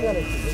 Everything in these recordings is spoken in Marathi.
Thank you.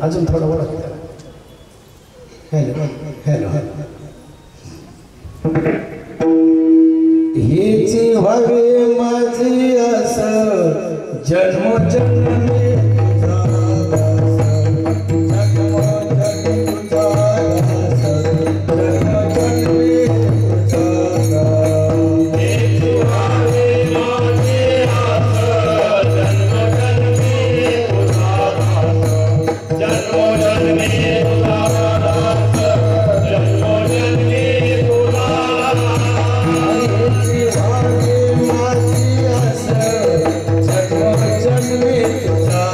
अजून थोडं बोला. हॅलो हॅलो हीची व्हावी माझी असं जन्मोजन्मी जन्मे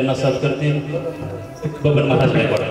त्यांना साथ करतील बबन महाराज गायकवाड.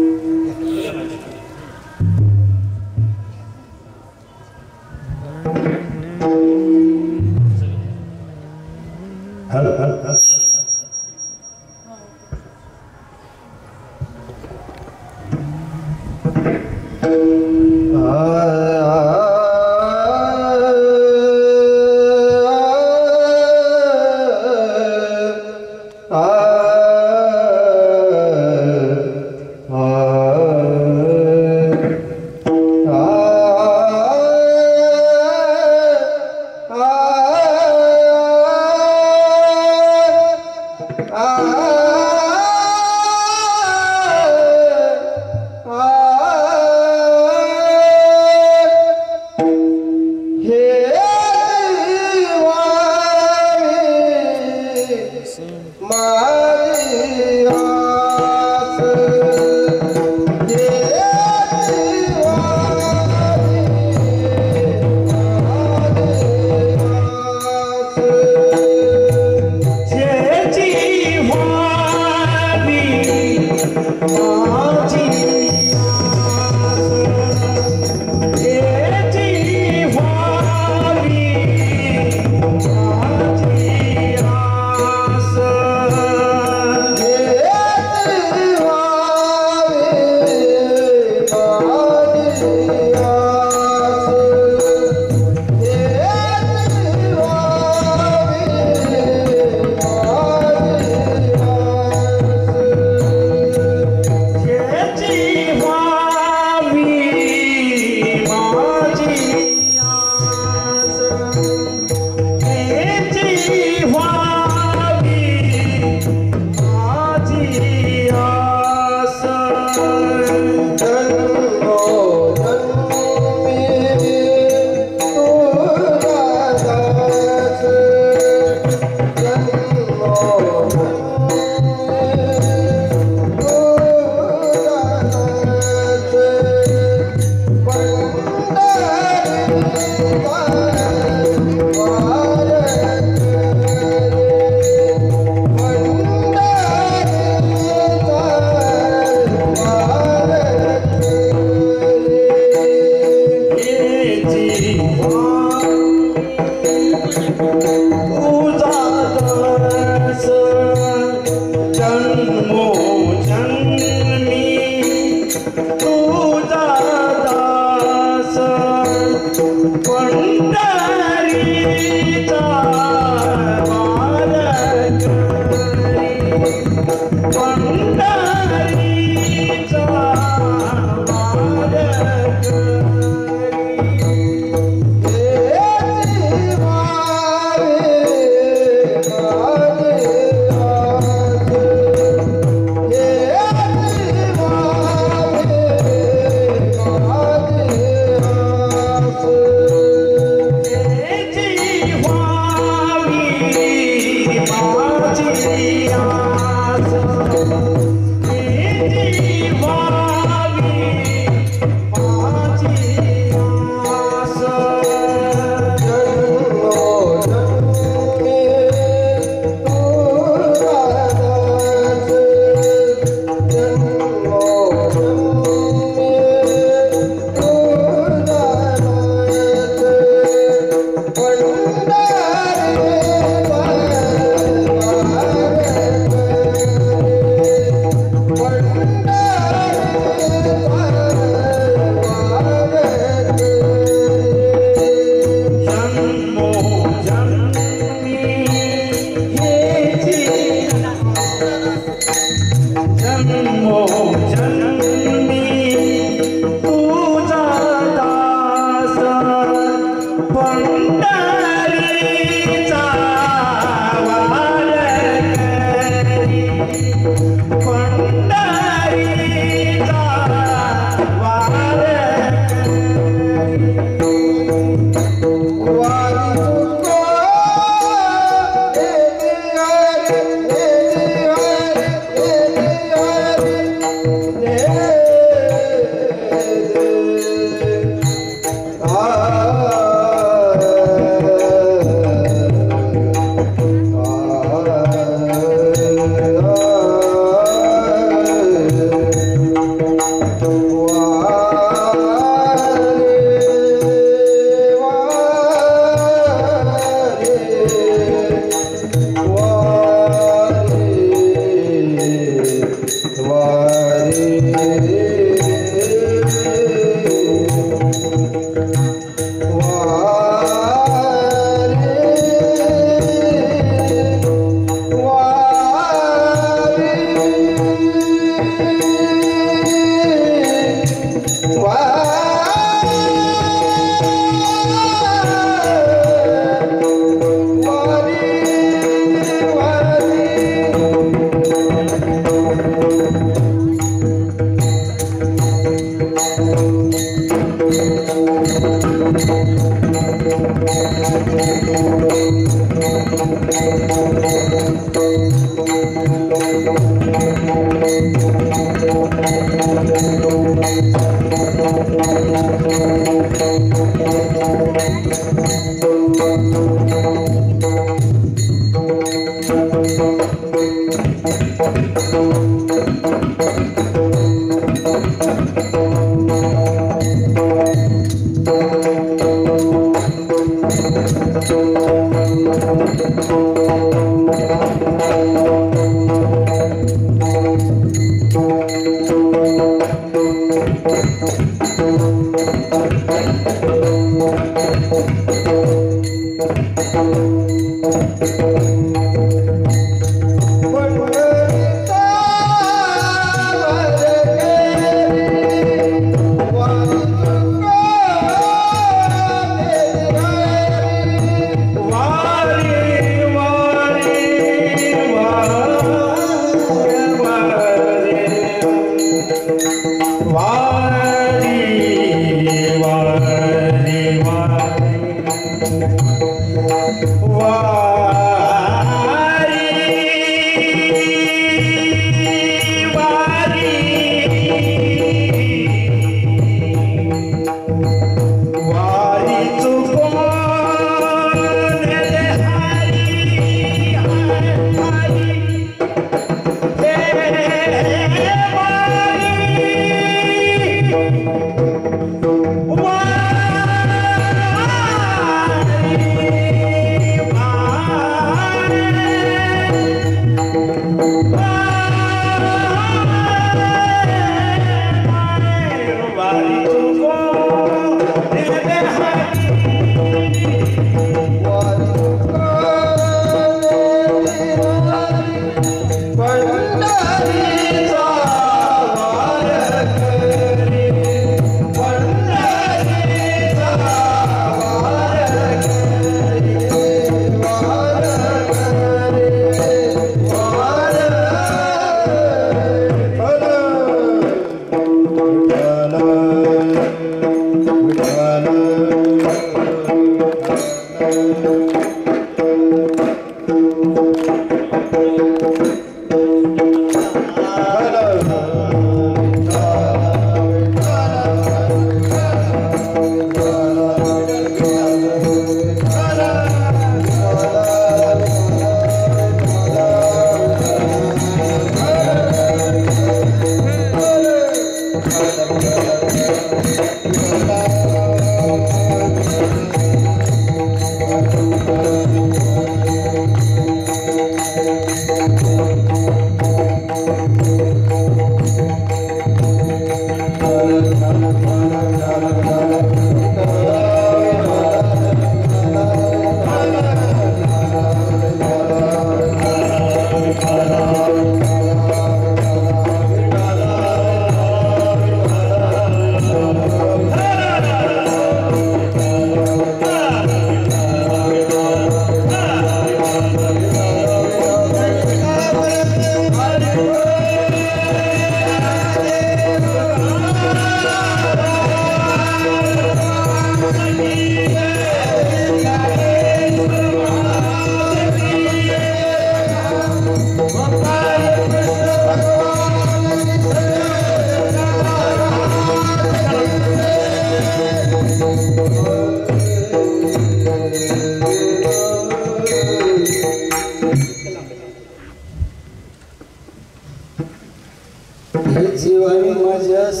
जीवानी माझ्यास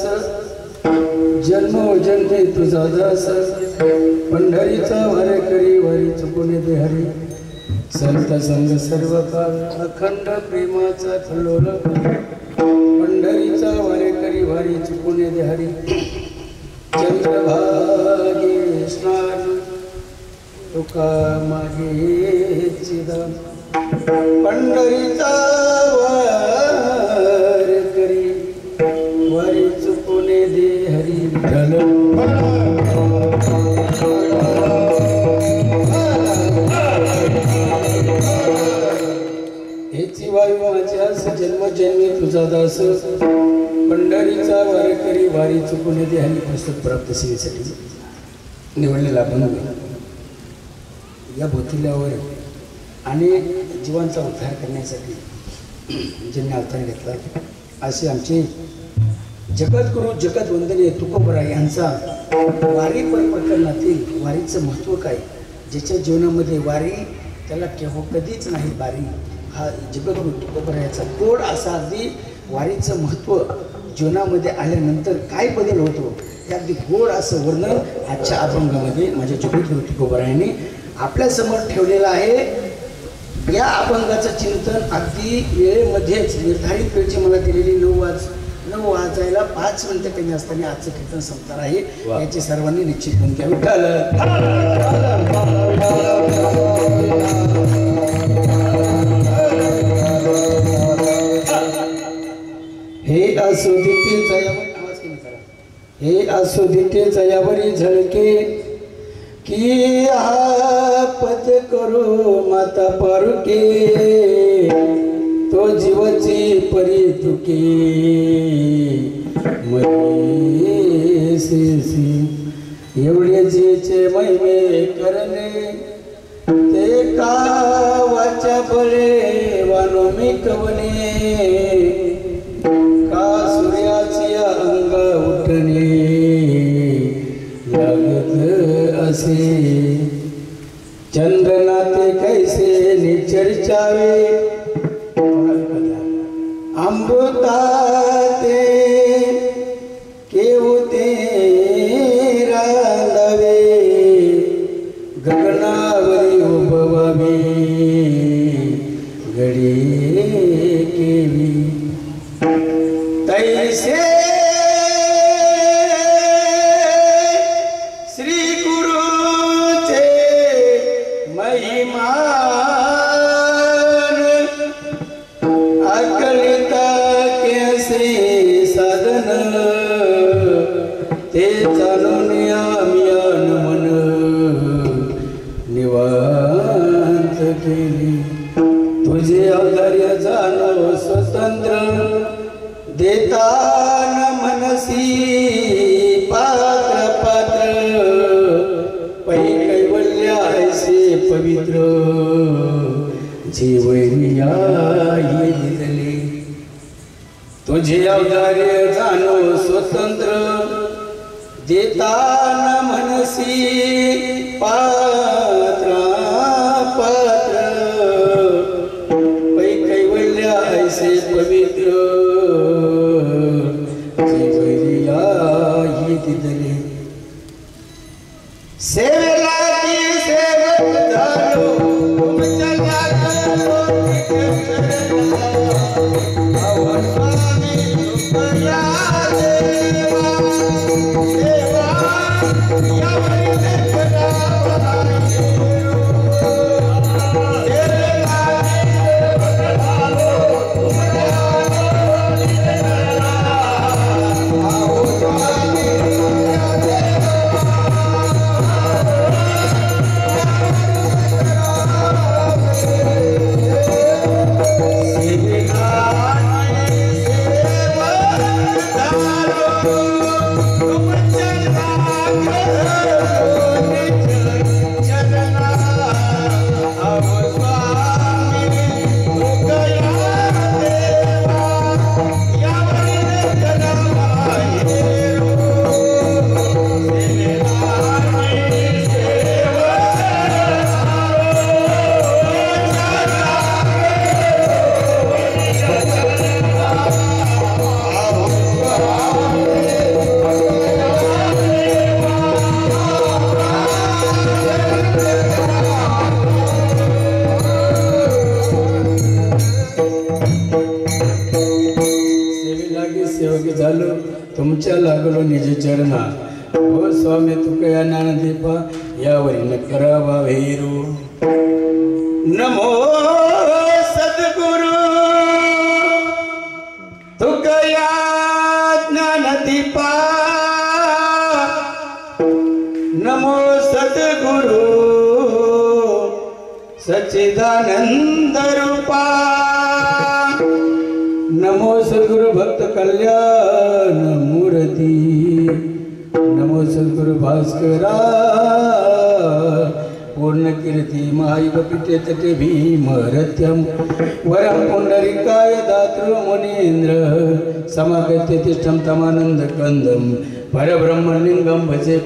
जन्मोजन्मी तुझा दास पंढरीचा वारे करी वारी चुकुने दे हरी संत संग सर्व काळ अखंड प्रेमाचा फलोल पंढरीचा वारे करी वारी चुकुने दे हरी चंद्रभागे स्नान तुका मागे चिदा पंढरीचा वारे करी वारी चुकुने दे हरी विठ्ठल हेची वायू माझ्यास जन्मजन्मी तुझा दास पंढरीचा वारे करी वारी चुकुने दे हरी पुस्तक प्राप्त सेवेसाठी निवडलेला आपण या भोतिल्यावर अनेक जीवांचा उद्धार करण्यासाठी ज्यांनी अवतार घेतला असे आमचे जगद्गुरु जगदवंदनीय तुकोबराय यांचा वारी प्रकरणातील वारीचं महत्त्व काय, ज्याच्या जीवनामध्ये वारी त्याला केव्हा कधीच नाही बारी, हा जगद्गुरु तुकोबरायाचा गोड असा अगदी वारीचं महत्त्व जीवनामध्ये आल्यानंतर काय बदल होतो हे अगदी गोड असं वर्णन आजच्या अभंगामध्ये माझ्या जगद्गुरु तुकोबरायाने आपल्यासमोर ठेवलेलं आहे. या अभंगाचं चिंतन अगदी वेळेमध्येच निर्धारित वेळची मला दिलेली 9 वाजायला 5 मिनिटं कमी असताना आजचं कीर्तन संपणार आहे. याची सर्वांनी निश्चित नोंद घ्यावी. हे असुदितेचा आवाज कमी करा. हे असुदितेचा यावरी झळके की हा पद करू माता पारुके, तो जीवाची परी तुके महेसी, एवढे जीचे महिमे करणे ते का वाचा बळे वानो मी कवने, का सूर्याची अंग उठणे लागत असे, चंद्रनाथे कैसे निचर्चावे, अमृता ते केवते रांधावे, गगनावरी उभवावे घडी केवी, तैसे श्री गुरुचे महिमा अकलिता कैसे साधन, ते जाणून आम्यान मन निवांत केली, तुझे अवतार्य जाणो स्वतंत्र, देताना मनसी पात्र पात्र, पै कैवल्य ऐसे पवित्र, जीवनिया दिले, तुझे अवतार्य जाणो स्वतंत्र, देताना मनसी पात्र पात्र, पै कैवल्य ऐसे पवित्र, जीवनिया दिले, सेवेला की सेवक झालो तुमच्या लागलो स्वामी तुमच्या देवा, देवा तुमच्या लागलो निज चरणा, हो स्वामी तुकया ज्ञानदीपा यावरी न करावा वैरू, नमो सद्गुरु तुकया ज्ञानदीपा, नमो सद्गुरु सच्चिदानंद रूपा, नमो सद्गुरु भक्त कल्याण मूर्ति, नमो सद्गुरु भास्करा पूर्णकीर्ती महायुगपीठे तटे भीमरथ्यम वरं पुंडरीकाय दातृ मुनीन्द्र समागत्य तिष्ठं तमानन्दकन्दं परब्रह्मलिङ्गं भजे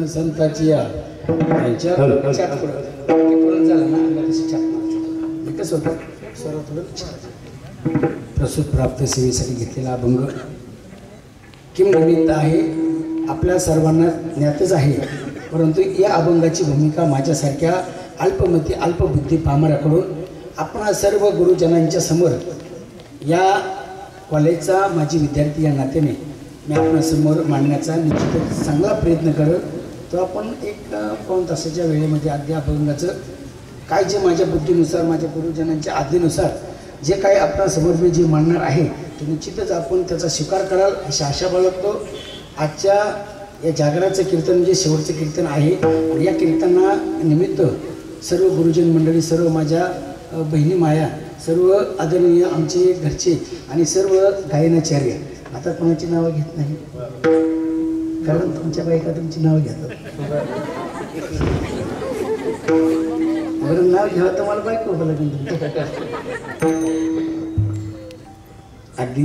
संताची प्रसूत प्राप्त सेवेसाठी घेतलेला अभंग किम निमित्त आहे आपल्या सर्वांना ज्ञातच आहे, परंतु या अभंगाची भूमिका माझ्यासारख्या अल्पमती अल्पबुद्धी पामराकडून आपण सर्व गुरुजनांच्या समोर या कॉलेजचा माझी विद्यार्थी या नात्याने मी आपणासमोर मांडण्याचा निश्चितच चांगला प्रयत्न करत. तो आपण एक पाऊण तासाच्या वेळेमध्ये अध्यापनाचं काय जे माझ्या बुद्धीनुसार माझ्या गुरुजनांच्या आज्ञेनुसार जे काही आपणासमोर मी जे मांडणार आहे ते निश्चितच आपण त्याचा स्वीकार कराल अशी आशा बाळगतो. आजच्या या जागराचं कीर्तन म्हणजे शेवटचं कीर्तन आहे. या कीर्तना निमित्त सर्व गुरुजन मंडळी, सर्व माझ्या बहिणी माया, सर्व आदरणीय आमचे घरचे आणि सर्व गायनाचार्य, आता कोणाची नावं घेत नाही कारण तुमच्या बायका तुमची नावं घेतात. बरं नाव घ्यावं तर मला बायको होतं लागेल तुमचं. अगदी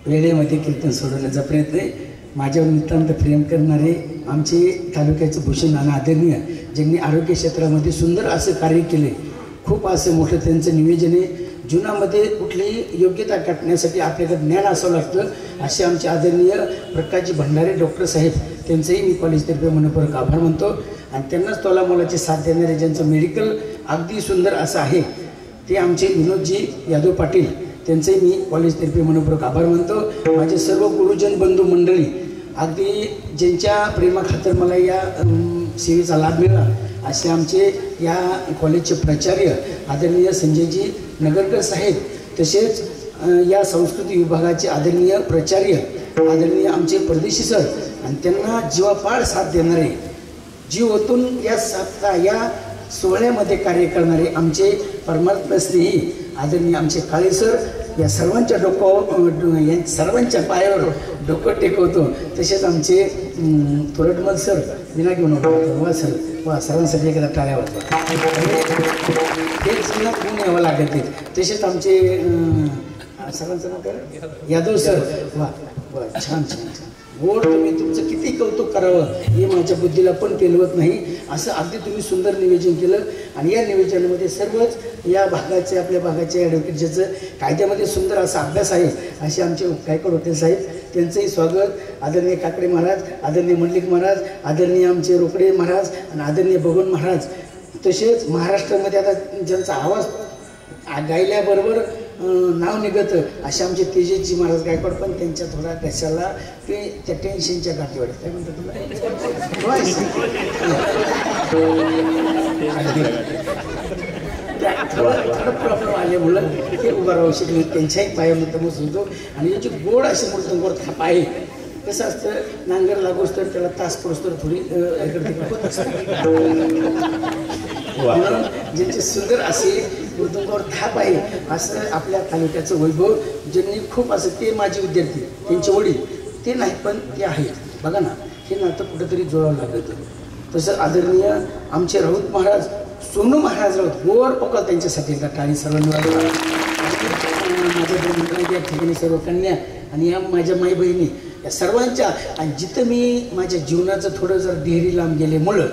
वेळेमध्ये कीर्तन सोडवण्याचा प्रयत्न आहे. माझ्यावर नितांत प्रेम करणारे आमचे तालुक्याचे भूषण आणि आदरणीय ज्यांनी आरोग्य क्षेत्रामध्ये सुंदर असं कार्य केले, खूप असं मोठं त्यांचं नियोजन आहे. जीवनामध्ये कुठलीही योग्यता गाठण्यासाठी आपल्याकडे ज्ञान असावं लागतं. असे आमचे आदरणीय प्रकाशजी भंडारे डॉक्टर साहेब, त्यांचंही मी कॉलेजतर्फे मनपूर्वक आभार मानतो. आणि त्यांनाच तोला मोलाची साथ देणारे ज्यांचं मेडिकल अगदी सुंदर असं आहे ते आमचे विनोदजी यादव पाटील, त्यांचंही मी कॉलेजतर्फे मनपूर्वक आभार मानतो. माझे सर्व गुरुजन बंधू मंडळी, अगदी ज्यांच्या प्रेमाखातर मला या सेवेचा लाभ मिळाला असे आमचे या कॉलेजचे प्राचार्य आदरणीय संजयजी नगरकर साहेब, तसेच या संस्कृती विभागाचे आदरणीय प्राचार्य आदरणीय आमचे परदेशी सर, आणि त्यांना जीवापाड साथ देणारे, जीव ओतून या सोहळ्यामध्ये कार्य करणारे आमचे परमात्मा स्नेही आदरणीय आमचे काळे सर, या सर्वांच्या या सर्वांच्या पायावर डोकं टेकवतो. तसेच आमचे थोरटमल सर, विना घेऊन वा सर, वा सर्वांसाठी एकदा टाळ्या होत्या, हे जीवनात गुण यावं लागत. तसेच आमचे सर्वांचं नाव काय, यादव सर, वा वा छान छान छान गोड. तुम्ही तुमचं किती कौतुक करावं हे माझ्या बुद्धीला पण पेलवत नाही, असं अगदी तुम्ही सुंदर नियोजन केलं. आणि या नियोजनामध्ये सर्वच या भागाचे, आपल्या भागाच्या ॲडव्होकेटचं कायद्यामध्ये सुंदर असा अभ्यास आहे असे आमचे गायकवाड होते साहेब, त्यांचंही स्वागत. आदरणीय काकडे महाराज, आदरणीय मंडलिक महाराज, आदरणीय आमचे रोकडे महाराज आणि आदरणीय भगवान महाराज. तसेच महाराष्ट्रामध्ये आता ज्यांचा आवाज गायल्याबरोबर नाव निघतं असे आमचे तेजसजी महाराज गायकवाड, पण त्यांच्या थोडा कशाला ते त्या टेन्शनच्या गाठीवर काय म्हणतात तुला थोडं प्रॉब्लेम आल्यामुळं ते उभं राहू शकले. त्यांच्याही पायामध्ये मस्त होतो. आणि याची गोड अशी मूर्तंगोर थाप आहे कसं असतं, नांगर लागूच तर त्याला तास पडूस तर थोडी इकडे तिकडे होत असते. म्हणून ज्यांचे सुंदर असे मृदुंगावर थाप आहे असं आपल्या तालुक्याचं वैभव, ज्यांनी खूप असं, ते माझे विद्यार्थी, त्यांचे वडील ते नाही पण ते आहेत. बघा ना, हे नातं कुठंतरी जोडावं लागतं. तसं आदरणीय आमचे राऊत महाराज, सोनू महाराज राऊत, गोवर पोकळ त्यांच्यासाठी टाळी सर्वांनी वाजवा. माझ्या दोन मित्रांच्या ठिकाणी सर्व कन्या आणि या माझ्या माई बहिणी या सर्वांच्या, आणि जिथं मी माझ्या जीवनाचं थोडं जर डेअरी लांब गेल्यामुळं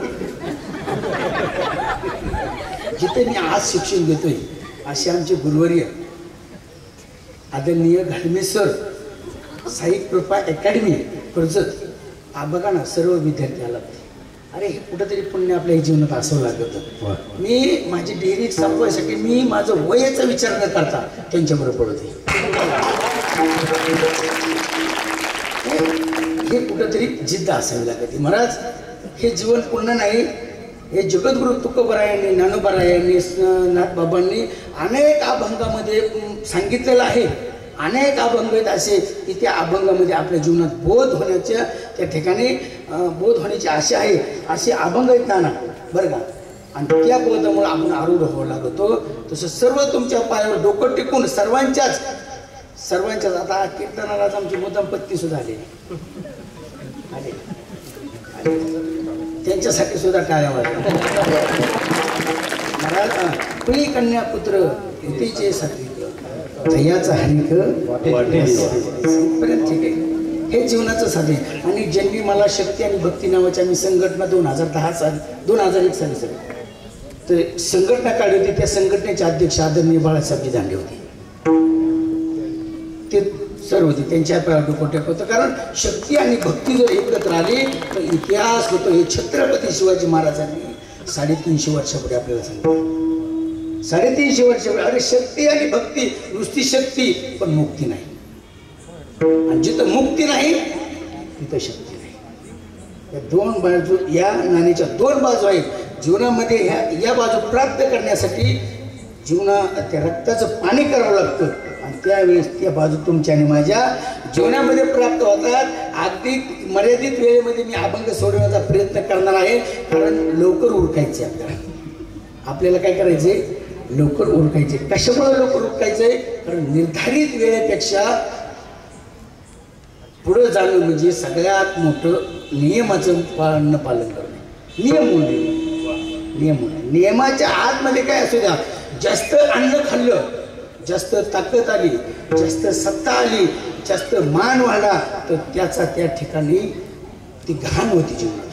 जिथे मी आज शिक्षण घेतोय असे आमचे गुरुवर्य आदरणीय घाडमे सर, साई कृपा अकॅडमी कर्जत, बघा ना सर्व विद्यार्थी आला. अरे हे कुठंतरी पुण्य आपल्या जीवनात असावं लागतं. मी माझी डेअरी संपवायसाठी मी माझं वयाचा विचार न करता त्यांच्याबरोबर पडते. हे कुठंतरी जिद्द असावी लागते. महाराज हे जीवन पूर्ण नाही. हे जगद्गुरु तुकोबरायांनी, ज्ञानोबरायांनी, नाथबाबांनी अनेक अभंगामध्ये सांगितलेलं आहे. अनेक अभंग आहेत असे की त्या अभंगामध्ये आपल्या जीवनात बोध होण्याच्या, त्या ठिकाणी बोध होण्याची आशा आहे. असे अभंग आहेत ना बरं का. आणि त्या बोधामुळे आपण आरूढ व्हावं लागतो. तसं सर्व तुमच्या पायावर डोकं टिकून सर्वांच्याच आता कीर्तनालाच आमची मुद्दाम पत्ती सुद्धा आले, त्यांच्यासाठी सुद्धा टाळ्या वाजल्या. कुणी कन्या पुत्र युतीचे सात्विक दयाचा हरिक पर्यंत ठीक आहे. हे जीवनाचं साधे. आणि ज्यांनी मला शक्ती आणि भक्ती नावाची आम्ही संघटना 2001 साली सर तर संघटना काढली होती. त्या संघटनेचे अध्यक्ष आदरणीय बाळासाहेबजी दांडे होते. ते सर होते, त्यांच्या डोकं होतं. कारण शक्ती आणि भक्ती जर एकत्र आली तर इतिहास होतो. हे छत्रपती शिवाजी महाराजांनी 350 वर्षापुढे आपल्याला सांगितलं. 350 वर्षापुढे. अरे शक्ती आणि भक्ती, नुसती शक्ती पण मुक्ती नाही. आणि जिथं मुक्ती नाही तिथं शक्ती नाही. या दोन बाजू, या नाण्याच्या दोन बाजू आहेत जीवनामध्ये. या बाजू प्राप्त करण्यासाठी त्या रक्ताचं पाणी करावं लागतं. आणि त्यावेळेस त्या बाजू तुमच्या आणि माझ्या जीवनामध्ये प्राप्त होतात. अगदी मर्यादित वेळेमध्ये मी अभंग सोडवण्याचा प्रयत्न करणार आहे. कारण लवकर उरकायचे आपल्याला काय करायचे, लवकर उरकायचे. कशामुळे लवकर उरकायचंय, कारण निर्धारित वेळेपेक्षा पुढे जाणं म्हणजे सगळ्यात मोठं नियमाचं पालन करणे. नियमाच्या आतमध्ये काय असू द्या, जास्त अन्न खाल्लं, जास्त ताकद आली, जास्त सत्ता आली, जास्त मान वाढला तर त्याचा त्या ठिकाणी ती घाण होती जीवनात.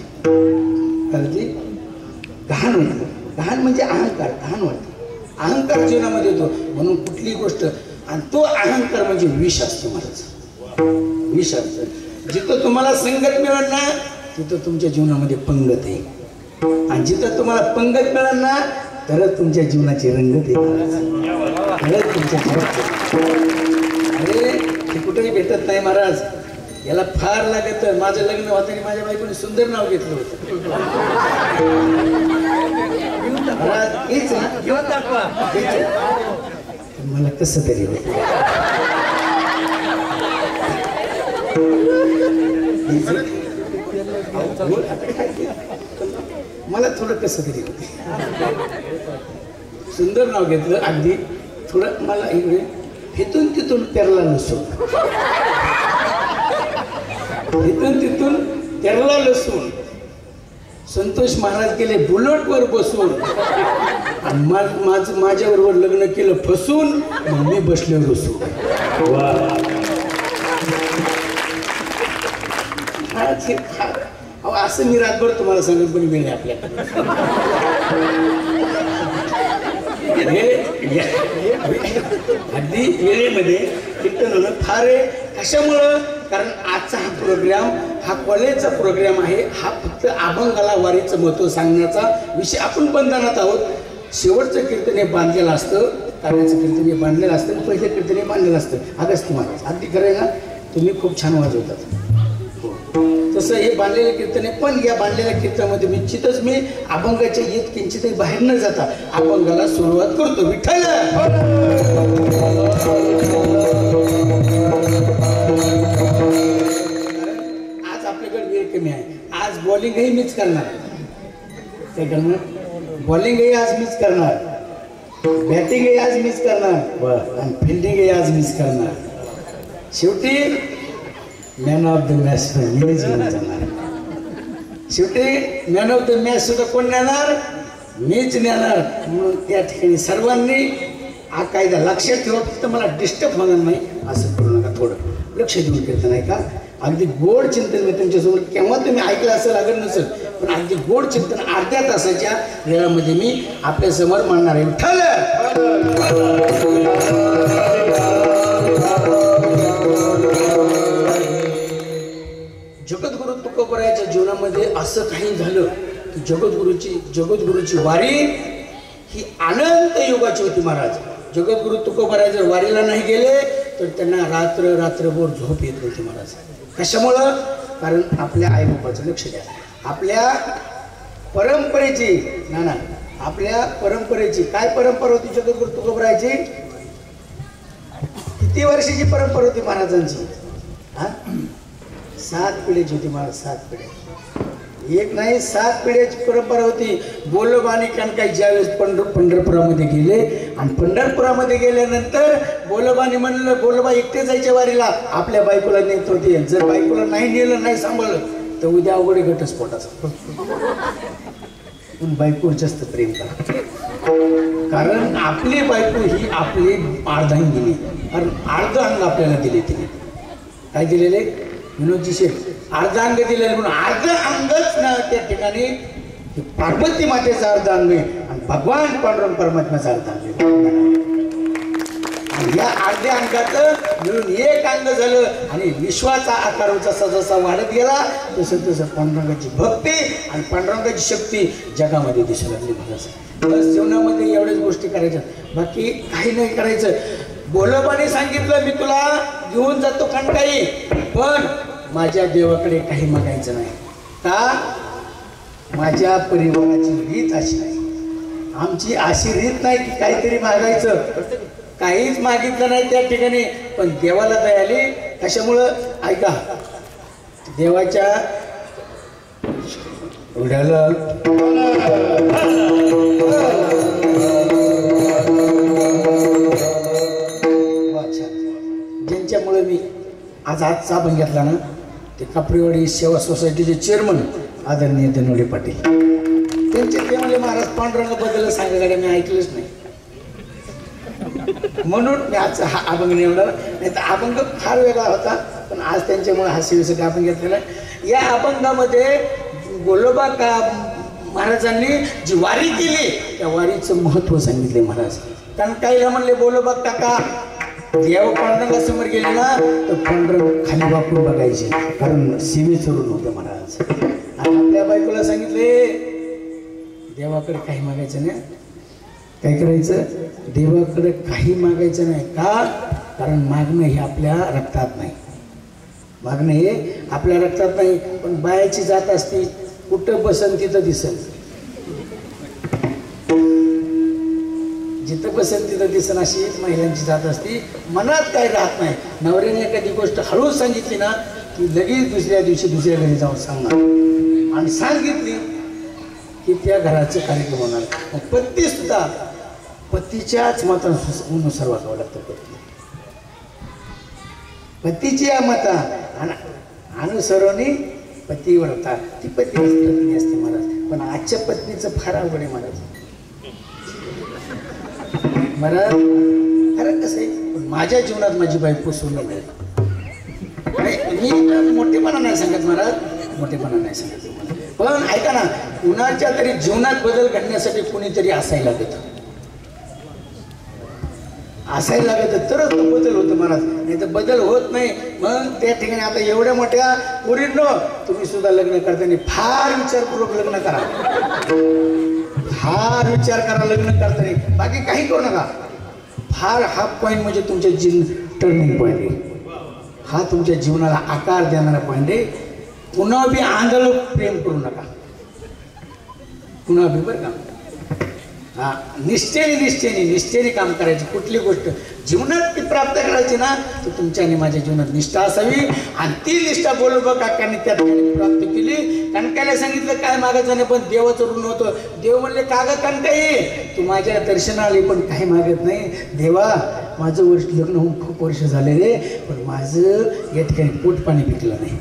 कळली? घाण होती. घाण म्हणजे अहंकार. घाण वाटते, अहंकार जीवनामध्ये येतो. म्हणून कुठली गोष्ट, आणि तो अहंकार म्हणजे विष असतो. महाराज विष असतं. जिथं तुम्हाला संगत मिळेल ना तिथं तुमच्या जीवनामध्ये पंगत आहे. आणि जिथं तुम्हाला पंगत मिळेल ना तरच तुमच्या जीवनाची रंगत आहे. तुमच्या अरे ते कुठेही भेटत नाही महाराज. याला फार लागत. माझं लग्न होताना माझ्या बायकोने सुंदर नाव घेतलं होतं. महाराज हेच ना, मला कसं तरी होत. मला थोडं कसं तरी होते. सुंदर नाव घेतलं अगदी. थोडं मला इकडे इथून तिथून पेरला लसूण, इथून तिथून पेरला लसूण. संतोष महाराज गेले बुलेटवर बसून, माझ्याबरोबर लग्न केलं फसून, मग मी बसले रुसून. असं मी रातभर तुम्हाला सांगत पण वेळ आपल्याकडे. अगदी वेळेमध्ये कीर्तन होणं फार आहे. कशामुळं, कारण आजचा हा प्रोग्राम हा कॉलेजचा प्रोग्राम आहे. हा फक्त अभंगाला वारीचं महत्त्व सांगण्याचा विषय. आपण बंधनात आहोत. शेवटचं कीर्तन हे बांधलेलं असतं, कार्याचं कीर्तन हे बांधलेलं असतं, पहिलं कीर्तन हे बांधलेलं असतं. अगस्ती महाराज अगदी खरं आहे ना, तुम्ही खूप छान वाजवतात. तसं हे बांधलेलं कीर्तन आहे. पण या बांधलेल्या कीर्तनामध्ये निश्चितच मी अभंगाच्या येत किंचितही बाहेर न जाता अभंगाला सुरुवात करतो. विठ्ठल बॉलिंगही मीच करणार. काय करणार? बॉलिंगही आज मीच करणार, बॅटिंगही आज मीच करणार आणि फिल्डिंगही आज मीच करणार. शेवटी मॅन ऑफ द मॅच मीच घेऊन जाणार. शेवटी मॅन ऑफ द मॅच सुद्धा कोण नेणार? मीच नेणार. म्हणून त्या ठिकाणी सर्वांनी हा कायदा लक्षात ठेवा. फक्त मला डिस्टर्ब होणार नाही असं करू नका. थोडं लक्ष देऊन कीर्तन आहे का? अगदी गोड चिंतन मी तुमच्यासमोर केव्हा तुम्ही ऐकलं असेल लागत नसेल, पण अगदी गोड चिंतन अर्ध्या तासाच्या वेळामध्ये मी आपल्यासमोर मांडणार आहे. विठ्ठल जगद्गुरु तुकोबरायाच्या जीवनामध्ये असं काही झालं की जगद्गुरूची वारी ही अनंत युगाची होती महाराज. जगद्गुरु तुकोबराय जर वारीला नाही गेले तर त्यांना रात्रभर झोप येत नव्हती महाराज. कशामुळं? कारण आपल्या आईबापाचं लक्ष द्या. आपल्या परंपरेची आपल्या परंपरेची काय परंपरा होती जगद्गुरु तुकोबरायची? किती वर्षाची परंपरा होती महाराजांची? 7 पिढ्याची होती महाराज. 7 पिढ्या, एक नाही 7 पिढ्याची परंपरा होती. बोलोबा आणि कणकाई ज्यावेळेस पंढरपुरामध्ये गेले आणि पंढरपुरामध्ये गेल्यानंतर बोलोबाने म्हणलं, बोलोबा एकटे जायच्या वारीला, आपल्या बायकोला नेत होते. जर बायकोला नाही नेलं, नाही सांभाळलं तर उद्या अवघड घटस्फोटाचा. पण बायकोवर जास्त प्रेम करा, कारण आपली बायको ही आपली अर्धांग दिली. कारण अर्ध अंग आपल्याला दिले. तिने काय दिलेले? विनोदजी शेठ अर्धांग दिलेले. म्हणून अर्ध अंगच ना त्या ठिकाणी पार्वती मातेचा अर्ध अंग आणि भगवान पांडुरंग परमात्म्याचा अर्ध अंग. या अर्ध्या अंगाचं मिळून एक अंग झालं आणि विश्वाचा आकार जसा जसा वाढत गेला तसं पांडुरंगाची भक्ती आणि पांडुरंगाची शक्ती जगामध्ये दिसू लागली. बस जीवनामध्ये एवढ्याच गोष्टी करायच्या, बाकी काही नाही करायचं. बोलोबाने सांगितलं, मी तुला घेऊन जातो कणकाई, पण माझ्या देवाकडे काही मागायचं नाही. का? माझ्या परिवाराची रीत अशी नाही, आमची अशी रीत नाही की काहीतरी मागायचं. काहीच मागितलं नाही त्या ठिकाणी, पण देवाला दया आली. कशामुळं? ऐका, देवाच्या उड्याला ज्यांच्यामुळे मी आज साबण घेतला ना, ते कापरीवाडी सेवा सोसायटीचे चेअरमन आदरणीय धनवडे पाटील, त्यांचे ते म्हणजे महाराज पांडुरंगाबद्दल सांगायला मी ऐकलंच नाही. म्हणून मी आज हा अभंग निवडला. नाही तर अभंग फार वेगळा होता, पण आज त्यांच्यामुळे हा सेवेसाठी आपण घेतलेला. या अभंगामध्ये बोलोबा का महाराजांनी जी वारी केली त्या वारीचं महत्त्व सांगितले महाराज. कारण काहीला म्हणले, बोलोबा काका देव पांडुरंगासमोर गेले ना तर पांडुरंग खाली वाकून बघायचे, कारण सेवेचरून होतं महाराज. आणि आपल्या बायकोला सांगितले, देवाकडे काही मागायचं नाही. काय करायचं? देवाकडे काही मागायचं नाही. का? कारण मागणं हे आपल्या रक्तात नाही. मागणं हे आपल्या रक्तात नाही. पण बायाची जात असती, कुठं बसन तिथं दिसन, जिथं बसेल तिथं दिसन, अशी महिलांची जात असती. मनात काही राहत नाही. नवऱ्याने एखादी गोष्ट हळूच सांगितली ना की लगेच दुसऱ्या दिवशी दुसऱ्या घरी जाऊन सांगणार, आणि सांगितली की त्या घराचं कार्यक्रम होणार. मग पती सुद्धा पतीच्याच मतानुसार वागावं लागतं. पतीची या मता अनुसरणी पतिव्रता, ती पत्नी असते महाराज. पण आजच्या पत्नीचं फार अवघड आहे महाराज. महाराज खरं कसं आहे, पण माझ्या जीवनात माझी बायको सोडून नाही. मी मोठेपणा नाही सांगत महाराज, मोठेपणा नाही सांगत. पण ऐका ना, कुणाच्या तरी जीवनात बदल घडण्यासाठी कुणीतरी असायला लागतं, तरच तो बदल होतो महाराज. नाही तर बदल होत नाही. मग त्या ठिकाणी आता एवढ्या मोठ्या पोरींनो, तुम्ही सुद्धा लग्न करताना फार विचारपूर्वक लग्न करा, फार विचार करा लग्न करताना. बाकी काही करू नका. फार हा पॉईंट म्हणजे तुमच्या टर्निंग पॉईंट आहे. हा तुमच्या जीवनाला आकार देणारा पॉईंट आहे. पुन्हा बी आंधळ प्रेम करू नका, पुन्हा बी बरं का. हा, निष्ठेने काम करायची. कुठली गोष्ट जीवनात ती प्राप्त करायची ना, तर तुमच्या आणि माझ्या जीवनात निष्ठा असावी. आणि ती निष्ठा बोलू बघ काकांनी त्या ठिकाणी प्राप्त केली. कणकायला सांगितलं काय मागायचं नाही, पण देवाचं ऋण होतं. देव म्हणले कागद कणकाई, तू माझ्या दर्शनाला आली पण काही मागत नाही. देवा माझं लग्न होऊन खूप वर्ष झाले रे, पण माझं या ठिकाणी पोट पाणी पिकलं नाही.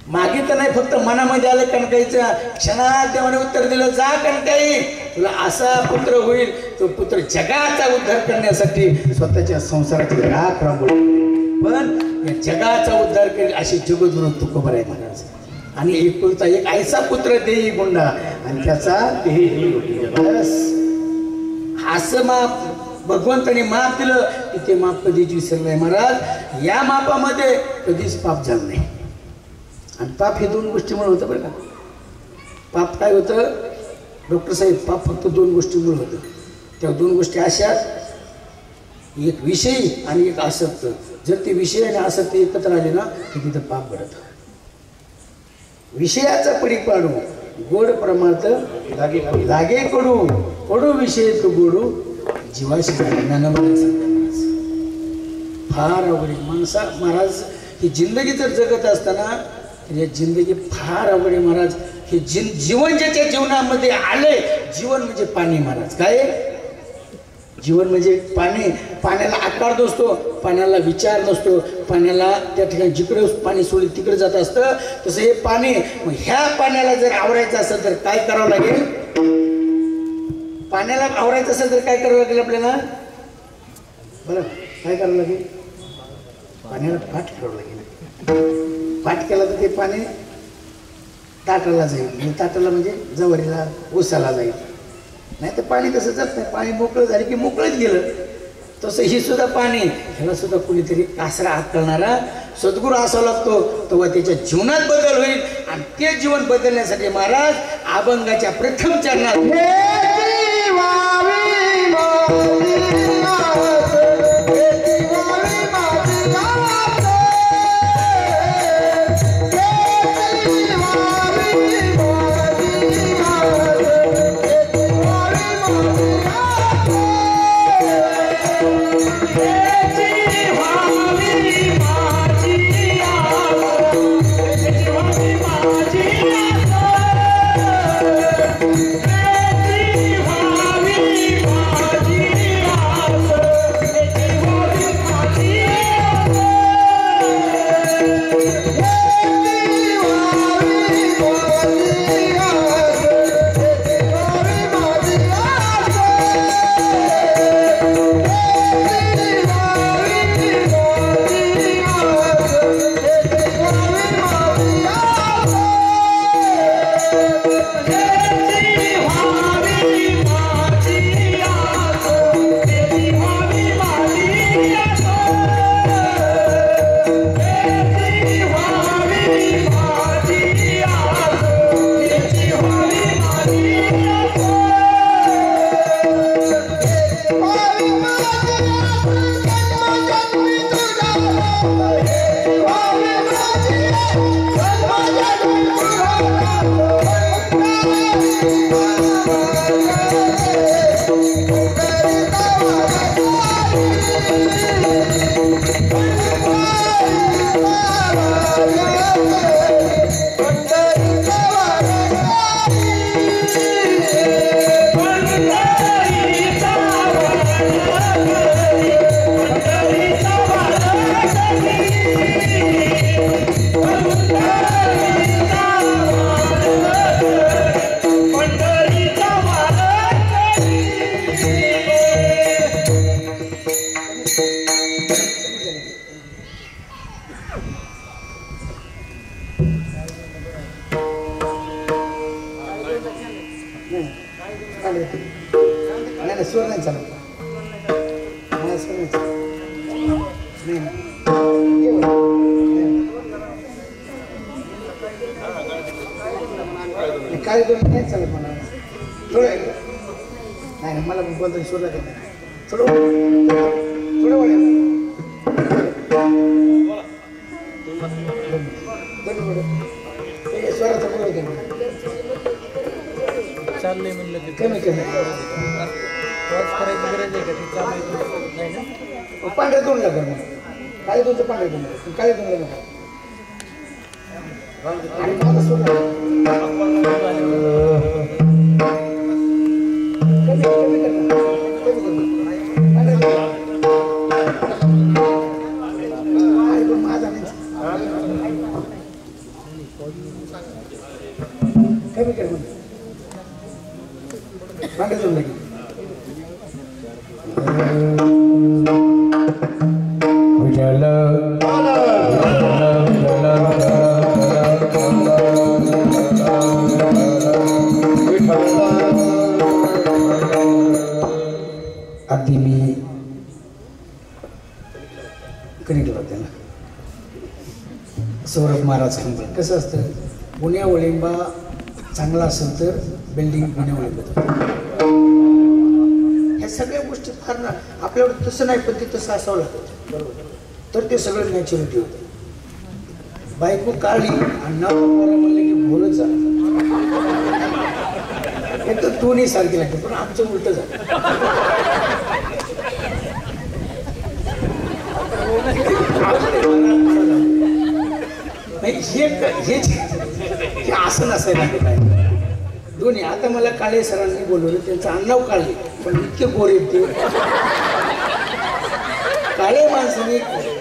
मागितलं नाही, फक्त मनामध्ये आलं कणकाईचं. क्षणात देवाने उत्तर दिलं, जा कणकाई, तुला असा पुत्र होईल, तो पुत्र जगाचा उद्धार करण्यासाठी स्वतःच्या संसाराची राख राबवली, पण या जगाचा उद्धार करेल अशी जगद्गुरू तुकोबा आहे महाराज. आणि एकुलता एक ऐसा पुत्र देई गुंडा, आणि त्याचा बस असं माप भगवंताने माप दिलं की ते माप कधीच विसरलंय महाराज. या मापामध्ये कधीच पाप झालं नाही. आणि पाप हे दोन गोष्टीमुळे होतं बरं का. पाप काय होतं डॉक्टर साहेब, पाप फक्त दोन गोष्टीमुळे होतं. त्या दोन गोष्टी अशा, एक विषयी आणि एक आसक्त. जर ते विषय आणि आसक्त एकत्र आले ना तर तिथं पाप घडत. विषयाचा पडी पाडू गोड प्रमाणात लागे कडू, कडू विषय तो गोडू जीवाशी फार अवघड माणसा महाराज. ही जिंदगी जर जगत असताना या जिंदगी फार अवघड आहे महाराज. हे जीवन ज्याच्या जीवनामध्ये आले, जीवन म्हणजे पाणी महाराज. काय जीवन म्हणजे पाणी. पाण्याला आकार नसतो, पाण्याला विचार नसतो, पाण्याला त्या ठिकाणी जिकडे पाणी सोडेल तिकडे जात असतं. तसं हे पाणी. मग ह्या पाण्याला जर आवरायचं असेल तर काय करावं लागेल? पाण्याला आवरायचं असेल तर काय करावं लागेल आपल्याला? बरं काय करावं लागेल? पाण्याला पाठ करावं लागेल. पाठ केला तर ते पाणी ताटाला जाईल, म्हणजे ताटाला म्हणजे जवारीला ऊसाला जाईल. नाही तर पाणी तसं जात नाही. पाणी मोकळं झालं की मोकळंच गेलं. तसं ही सुद्धा पाणी, ह्याला सुद्धा कुणीतरी कासरा हात करणारा सद्गुरू असावा लागतो, तेव्हा त्याच्या जीवनात बदल होईल. आणि ते जीवन बदलण्यासाठी महाराज अभंगाच्या प्रथम चरणात स्वर नाही चालत. काय दोन नाही चालत मला. थोडं नाही मला बोलतो स्वर लागत नाही. थोडं थोडं वाढेल. स्वराचा बोल चाललंय म्हणलं की कमी करायची गरज आहे का ती चालू नाही ना पांढऱ्या दोन लागेल मग काय तुमचं पांढऱ्या दोन काय दोन लागेल आणि माझं स्वतः कमी कर म्हणजे पांढऱ्या दोन लागेल अगदी मी कधी गेलो होते ना सौरभ महाराज सांगते कसं असतं पुण्या वळिंबा चांगला असेल तर बिल्डिंग पुण्या वळिंबा ह्या सगळ्या गोष्टी फार ना आपल्याकडे तसं नाही पण ते तसं असावं लागतं बरोबर तर ते सगळं नॅचरलिटी होतं बायको काढली आणि नाव म्हणले की बोलत झालं एक तर दोन्ही सारखी लागते पण आमचं उलट झालं हे असं नसायला काय दोन्ही आता मला काळे सरांनी बोलवलं त्यांचं आडनाव काढले पण इतके गोरे ते काळे माणसाने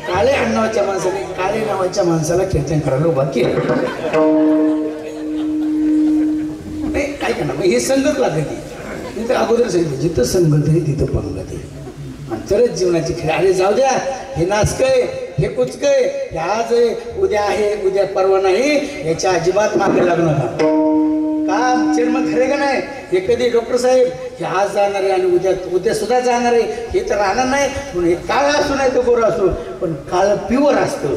काळे आडनावाच्या माणसाने काळे नावाच्या माणसाला कीर्तन करायला उभा केलं नाही काय करणार मग हे संगत लागते मी तर अगोदर सांगितलं जिथं संगत आहे तिथं पंगत आहे आणि तरच जीवनाची खेळ अरे जाऊ द्या हे नाचकय हे कुचकय हे आज आहे उद्या आहे उद्या परवा नाही याच्या अजिबात मागे लागू नका काम चेअरमन खरे का नाही हे कधी डॉक्टर साहेब हे आज जाणार आहे आणि उद्या सुद्धा जाणार आहे हे तर राहणार नाही म्हणून हे काळा असू नाही तो गोरा असो पण काळ प्युअर असतो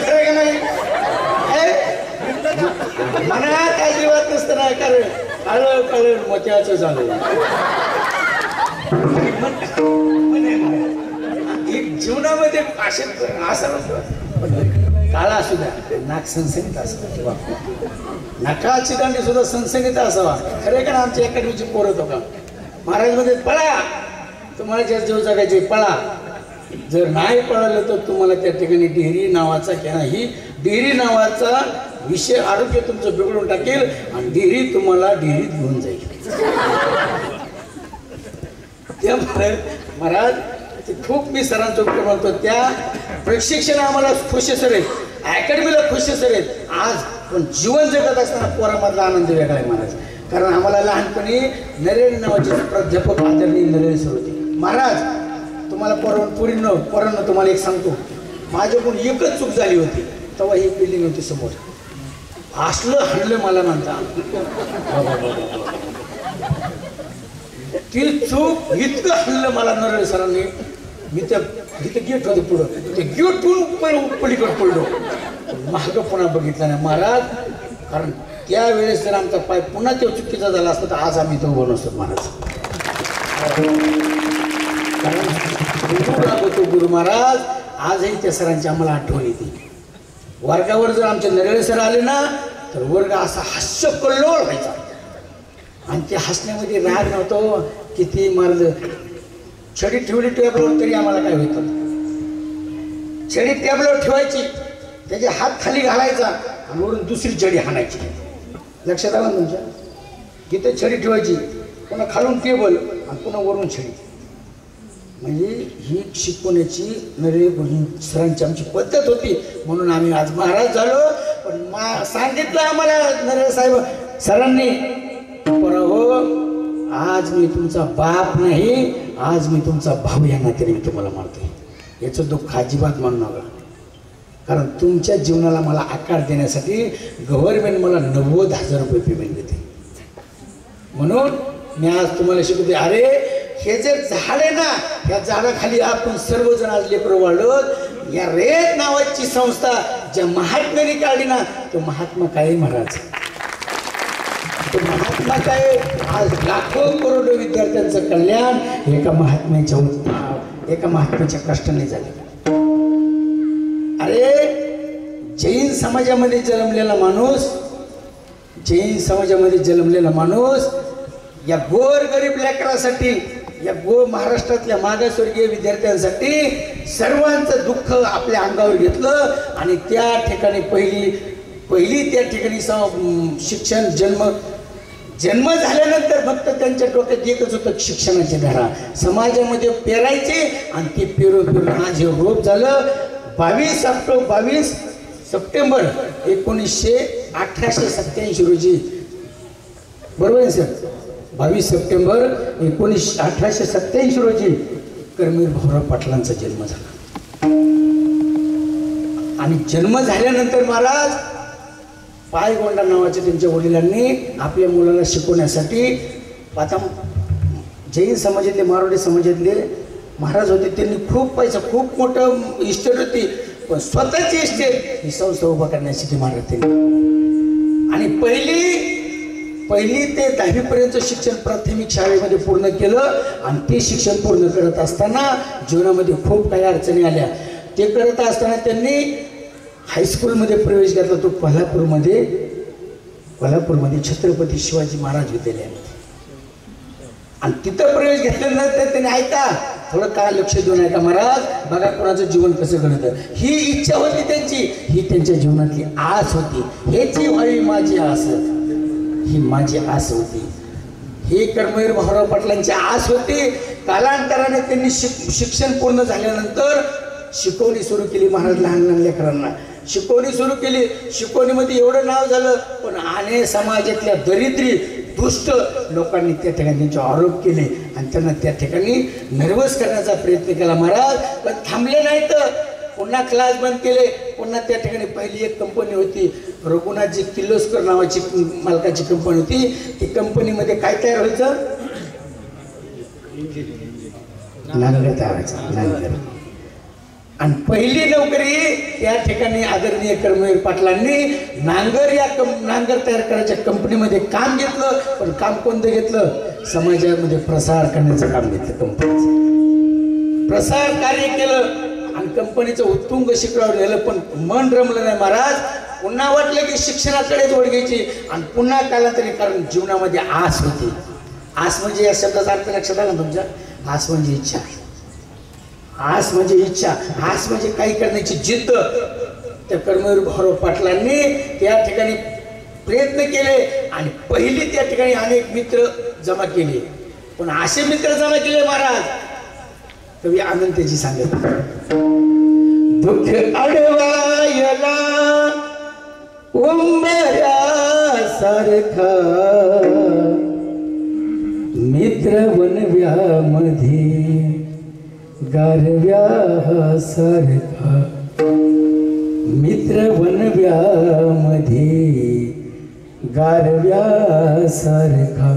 खरे का नाही मना काय जीवात नसतं नाही कारण काळ काळ मोत्याचं झालं जीवनामध्ये असं काळा असू द्या नाक सनसनीत असावा नाकाची दांडी सुद्धा सनसनीत असावा खरे का आमच्या अकॅडमीची पोर होतो का महाराज मध्ये पळा तुम्हाला ज्या जीव जगायचे पळा जर नाही पळालं तर तुम्हाला त्या ठिकाणी डेअरी नावाचा किंवा ही डेअरी नावाचा विषय आरोग्य तुमचं बिघडून टाकेल आणि डेअरी तुम्हाला डेअरीत घेऊन जाईल त्यामुळे महाराज खूप मी सरांचं म्हणतो त्या प्रशिक्षण आम्हाला खुश सर आहेत अकॅडमीला खुश सर आहेत आज पण जीवन जगत असताना पोरामधला आनंद वेगळा आहे महाराज कारण आम्हाला लहानपणी नरेंद्र नावाचे प्राध्यापक आदरणीय नरेंद्र सर होते महाराज तुम्हाला पोरांना तुम्हाला एक सांगतो माझ्याकडून एकच चूक झाली होती तेव्हा ही बिल्डिंग होती समोर असलं हल्लं मला म्हणता ती चूक इतकं हल्लं मला नरेंद्र सरांनी मी त्या तिथं गेट होते पुढं ते गेटून पलीकडे पडलो मागं पुन्हा बघितलं नाही महाराज कारण त्यावेळेस जर आमचा पाय पुन्हा तो चुकीचा झाला असता तर आज आम्ही तो उभं नसतो महाराज कारण गुरु महाराज आजही त्या सरांची आम्हाला आठवण येते वर्गावर जर आमचे नरेंद्र सर आले ना तर वर्ग असा हास्य कल्लोळ व्हायचा आणि त्या हसण्यामध्ये राग नव्हतो किती मारलं छडी ठेवली टेबलवर तरी आम्हाला काय होतं छडी टेबलवर ठेवायची त्याचे हात खाली घालायचा आणि वरून दुसरी छडी हाणायची लक्षात आलं तुमच्या तिथे छडी ठेवायची पुन्हा खालून टेबल आणि पुन्हा वरून छडी म्हणजे ही शिकवण्याची नरेंद्र सरांची आमची पद्धत होती म्हणून आम्ही आज महाराज झालो पण सांगितलं आम्हाला नरेंद्र साहेब सरांनी हो आज मी तुमचा बाप नाही आज मी तुमचा भाऊ या नात्याने मी तुम्हाला मानतोय याचं दुःख अजिबात मानू नका कारण तुमच्या जीवनाला मला आकार देण्यासाठी गव्हर्नमेंट मला 90,000 रुपये पेमेंट देते म्हणून मी आज तुम्हाला शिकवते अरे हे जे झाड आहे ना या झाडाखाली आपण सर्वजण आज लेकरं वाढलो या रेत नावाची संस्था ज्या महात्म्याने काढली ना तो महात्मा काय महाराज महात्मा काय आज लाखो करोडो विद्यार्थ्यांचं कल्याण एका महात्म्याच्या कष्टाने झाले अरे समाजामध्ये जन्मलेला माणूस, जैन समाजामध्ये जन्मलेला माणूस या गोरगरीब लेकरासाठी, या महाराष्ट्रातल्या मागासवर्गीय विद्यार्थ्यांसाठी सर्वांचं दुःख आपल्या अंगावर घेतलं आणि त्या ठिकाणी पहिली त्या ठिकाणी शिक्षण जन्म झाल्यानंतर फक्त त्यांच्या डोक्यात एकच होतं, शिक्षणाची धारा समाजामध्ये पेरायचे आणि ते पेरून आज हे रोप झालं. 22 सप्टेंबर 1887 रोजी, बरोबर आहे सर? 22 सप्टेंबर 1887 रोजी कर्मवीर भाऊराव पाटलांचा जन्म झाला. आणि जन्म झाल्यानंतर महाराज पायगोंडा नावाच्या त्यांच्या वडिलांनी आपल्या मुलाला शिकवण्यासाठी, आता जैन समाजातले मारवाडी समाजातले महाराज होते, त्यांनी खूप पैसा, खूप मोठं इस्टेट होती, पण स्वतःची इस्टेट ही संस्था उभा करण्यासाठी महाराज त्यांनी. आणि पहिली ते 10वी पर्यंत शिक्षण प्राथमिक शाळेमध्ये पूर्ण केलं. आणि ते शिक्षण पूर्ण करत असताना जीवनामध्ये खूप काही अडचणी आल्या. ते करत असताना त्यांनी हायस्कूलमध्ये प्रवेश घेतला, तो कोल्हापूरमध्ये छत्रपती शिवाजी महाराज विद्यालयामध्ये. आणि तिथं प्रवेश घेतल्यानंतर त्यांनी, ऐका थोडं काय लक्ष देऊन ऐका महाराज, बघा कोणाचं जीवन कसं घडतं. ही इच्छा होती त्यांची, ही त्यांच्या जीवनातली आस होती. हेची व्हावी माझी आस, ही माझी आस होती. ही कर्मवीर भाऊराव पाटलांची आस होती. कालांतराने त्यांनी शिक्षण पूर्ण झाल्यानंतर शिकवणी सुरू केली. महाराज लहान लेकरांना शिकवणी सुरू केली. शिकवणीमध्ये एवढं नाव झालं, पण अनेक समाजातल्या दरिद्री दुष्ट लोकांनी त्या ठिकाणी त्यांचे आरोप केले आणि त्यांना त्या ठिकाणी नर्वस करण्याचा प्रयत्न केला महाराज. पण थांबले नाहीत, पुन्हा क्लास बंद केले. पुन्हा त्या ठिकाणी पहिली एक कंपनी होती, रघुनाथजी किर्लोस्कर नावाची मालकाची कंपनी होती. ती कंपनीमध्ये काय तयार व्हायचं? नांगर तयार व्हायचं, नांगर. आणि पहिली नोकरी त्या ठिकाणी आदरणीय कर्मवीर पाटलांनी नांगर तयार करायच्या कंपनीमध्ये काम घेतलं. पण काम कोणतं घेतलं? समाजामध्ये प्रसार करण्याचं काम घेतलं. कंपनीचं प्रसार कार्य केलं आणि कंपनीचं उत्तुंग शिखरावर नेलं. पण मन रमलं नाही महाराज. पुन्हा वाटलं की शिक्षणाकडेच ओढ घ्यायची आणि पुन्हा कालांतरी, कारण जीवनामध्ये आस होती. आस म्हणजे या शब्दाचा अर्थ लक्षात आला तुमच्या? आस म्हणजे इच्छा, आस म्हणजे इच्छा, आस म्हणजे काही करण्याची जिद्द. त्या कर्मवीर भाऊराव पाटलांनी त्या ठिकाणी प्रयत्न केले आणि पहिली त्या ठिकाणी अनेक मित्र जमा केले. पण असे मित्र जमा केले महाराज, कवी आनंद त्याची सांगत, दुःख अडवायला उंबऱ्यासारखा मित्र वनव्यामध्ये गारव्यासारखा, मित्र वनव्यामध्ये गारव्यासारखा,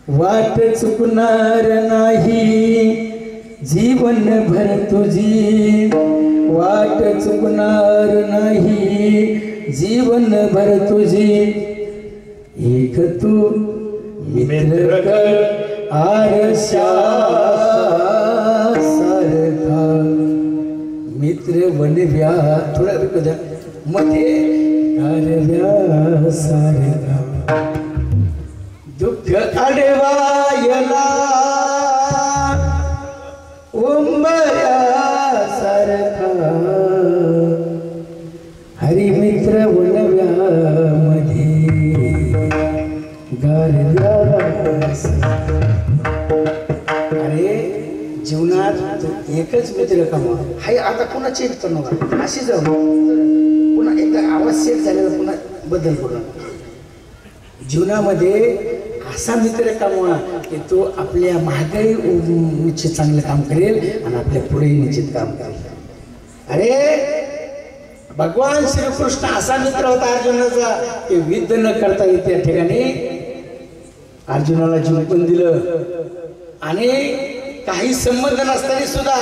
वाट चुकणार नाही जीवनभर तुझी, वाट चुकणार नाही जीवनभर तुझी, एक तू मित्र कर आरशासारखा, मित्र वनव्या थोडा द्या मध्ये गारव्यासारखा, दुःख अडवायला उंबऱ्यासारखा, हरिमित्र वनव्यामध्ये गारव्यासारखा. अरे जीवनात एकच मित्र कमवा. हाय आता कोणाची एक नका, अशी जाऊ पुन्हा एकदा आवाज सेट झालेला पुन्हा बदल करू. जीवनामध्ये असा मित्र कमवा की तो आपल्या मागे निश्चित चांगलं काम करेल आणि आपल्या पुढे निश्चित काम करेल. अरे भगवान श्रीकृष्ण असा मित्र होता अर्जुनाचा की युद्ध न करता त्या ठिकाणी अर्जुनाला जीवन पण दिलं आणि काही संबंध नसताना सुद्धा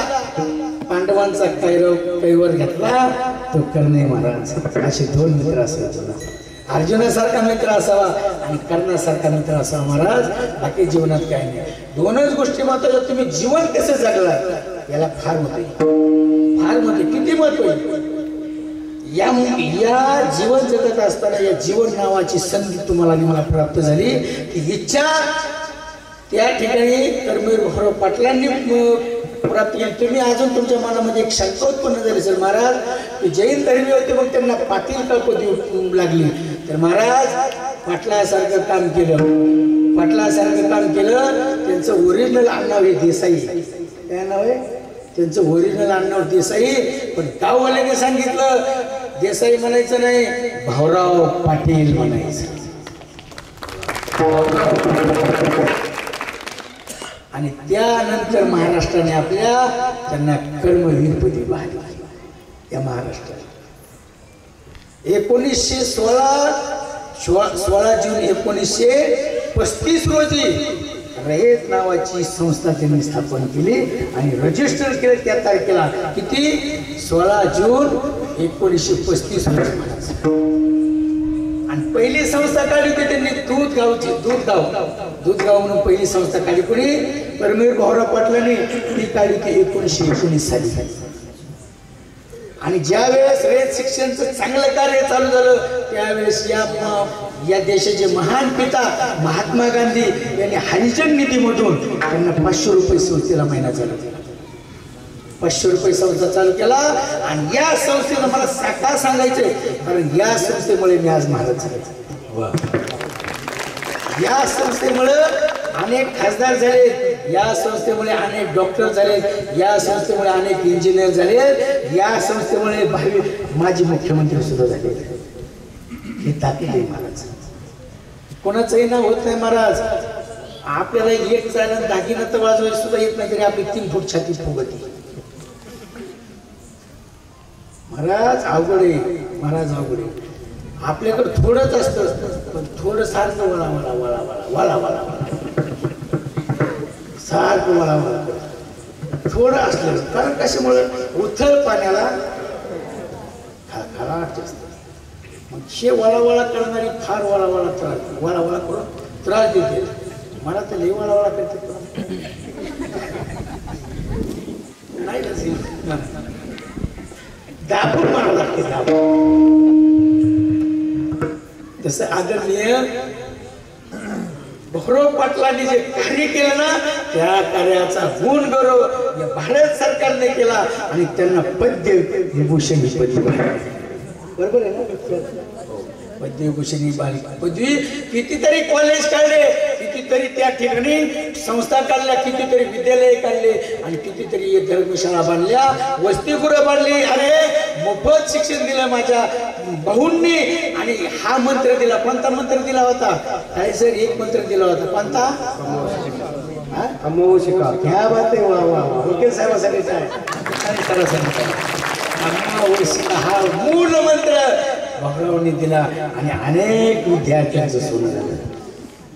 पांडवांचा कैवर घेतला तो कर्णे महाराज. असे दोन मित्र असावे, अर्जुनासारखा मित्र असावा आणि कर्णासारखा मित्र असावा महाराज. बाकी जीवनात काही नाही. दोनच गोष्टी महत्वाच्या. तुम्ही जीवन कसं जगला याला फार महत्व, फार महत्व. किती महत्व आहे या जीवन जगत असताना या जीवन नावाची संधी तुम्हाला आणि मला प्राप्त झाली की इच्छा त्या ठिकाणी कर्मवीर भाऊराव पाटलांनी प्राप्त केली. तुम्ही अजून तुमच्या मनामध्ये एक शंका उत्पन्न झाली सर महाराज की जैन धर्मी होते मग त्यांना पाटील का पदवी लागली. तर महाराज पाटलासारखं काम केलं, पाटलासारखं काम केलं. त्यांचं ओरिजिनल आडनाव हे देसाई. काय नाव आहे त्यांचं? ओरिजिनल आडनाव देसाई. पण गाववाल्याने सांगितलं देसाई म्हणायचं नाही, भाऊराव पाटील म्हणायचं. आणि त्यानंतर महाराष्ट्राने आपल्या त्यांना कर्मवीरपदी पाहिलं. या महाराष्ट्राला 16 जून 1935 रोजी रयत नावाची संस्था त्यांनी स्थापन केली आणि रजिस्टर केलं त्या तारखेला. किती? 16 जून 1935 रोजी. आणि पहिली संस्था काढली होती त्यांनी दूधगावची. दूधगाव म्हणून पहिली संस्था काढली. कोणी? कर्मवीर भाऊराव पाटलांनी. ती काढली होती 1919 साली. आणि ज्या वेळेस रयत शिक्षणचं चांगलं कार्य चालू झालं त्यावेळेस या देशाचे महान पिता महात्मा गांधी यांनी हरिजन निधीमधून त्यांना 500 रुपये संस्थेला महिना चालू केला. 500 रुपये संस्था चालू केला. आणि या संस्थेला मला का सांगायचंय, कारण या संस्थेमुळे मी आज महाराज झाले. या संस्थेमुळे अनेक खासदार झाले, या संस्थेमुळे अनेक डॉक्टर झाले, या संस्थेमुळे अनेक इंजिनियर झाले, या संस्थेमुळे माजी मुख्यमंत्री सुद्धा झाले. हे ताकद आहे महाराज. कोणाचंही नाव होत नाही महाराज. आपल्याला एक चालन दागिनं तर वाजवायला सुद्धा येत नाही तरी आपली 3 फूट छाती फुगती. महाराज अवघड आहे. महाराज अवघड आहे. आपल्याकडे थोडंच असतं पण थोडं सारखं वळा वळा वळा वळा वळा वळा सारखं वळा वळा थोडं असलं. कारण कशामुळे उथळ पाण्याला खळखळाट असतं. मग हे वळावळा करणारी फार वळावळा त्रास वळावळा करून त्रास देते. मला तर लई वळावळा करते नाही ना. दाबून मारावं लागते. दाबून तसं आदरणीय भाऊराव पाटलांनी जे कार्य केलं ना त्या कार्याचा गुण गौरव या भारत सरकारने केला आणि त्यांना पद्य विभूषण ही पदवी. बरोबर आहे ना? पद्मभूषणी पदवी. कितीतरी कॉलेज काढले, कितीतरी त्या ठिकाणी संस्था काढल्या, कितीतरी विद्यालय काढले आणि कितीतरी धर्मशाळा बांधल्या, वसतिगृह बांधली. अरे मोफत शिक्षण दिलं माझ्या भाऊंनी. आणि हा मंत्र दिला. कोणता मंत्र दिला होता? काय सर? एक मंत्र दिला होता. कोणता? अमावस्या. क्या बात आहे. वा वा वकील साहेबांसाठी हा मूळ मंत्र भाऊरावांनी दिला आणि अनेक विद्यार्थ्यांचं सोनं झालं.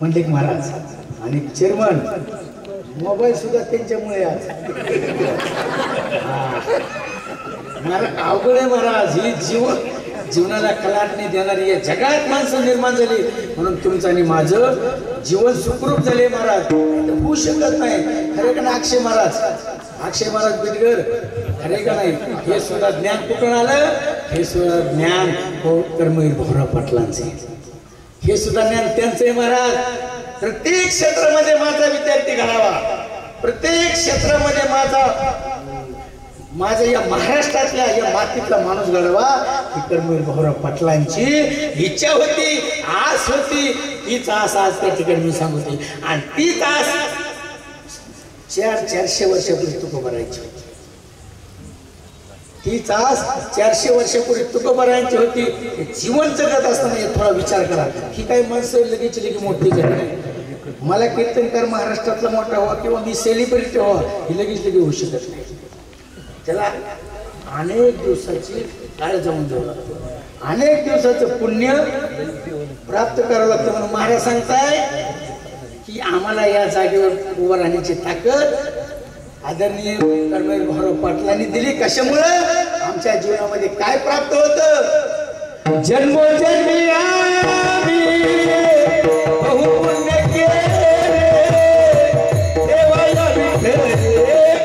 म्हणले महाराज अनेक चेअरमन मोबाईल सुद्धा त्यांच्यामुळे आज. महाराज अवघड आहे महाराज. ही जीवनाला कलाटणी देणारी या जगात माणसं निर्माण झाली म्हणून तुमचं आणि माझं जीवन सुखरूप झाले महाराज. होऊ शकत नाही. खरे का ना अक्षय महाराज बिडगर? खरे का नाही? हे सुद्धा ज्ञान कुठून आलं? हे सुद्धा ज्ञान कर्मवीर भाऊराव पाटलांचे. हे सुद्धा ज्ञान त्यांचे महाराज. प्रत्येक क्षेत्रामध्ये माझा विद्यार्थी घडावा, प्रत्येक क्षेत्रामध्ये माझा या महाराष्ट्रातल्या या मातीतला माणूस घडवा ही कर्मवीर भाऊराव पाटलांची इच्छा होती, आस होती. तीच आस आज त्या ठिकाणी मी सांगते. आणि तीच आस 400 वर्षापूर्वी तुकोबारायची होती. तीच आस 400 वर्षापूर्वी तुकोबारायची होती. जीवन जगत असताना थोडा विचार करा. ही काही माणसं लगेच मोठी झाली. मला कीर्तनकार महाराष्ट्रातला मोठा व्हावा किंवा मी सेलिब्रिटी व्हावा ही लगेच होऊ शकत नाही. त्याला अनेक दिवसाची काळ जाऊन द्यावं लागतं. अनेक दिवसाचं पुण्य प्राप्त करावं लागतं. म्हणून महाराज सांगताय की आम्हाला या जागेवर उभं राहण्याची ताकद आदरणीय कर्मवीर भाऊराव पाटलांनी दिली. कशामुळे? आमच्या जीवनामध्ये काय प्राप्त होतं? जन्मोजन्मी बहुपुण्य केले देवाया विठ्ठल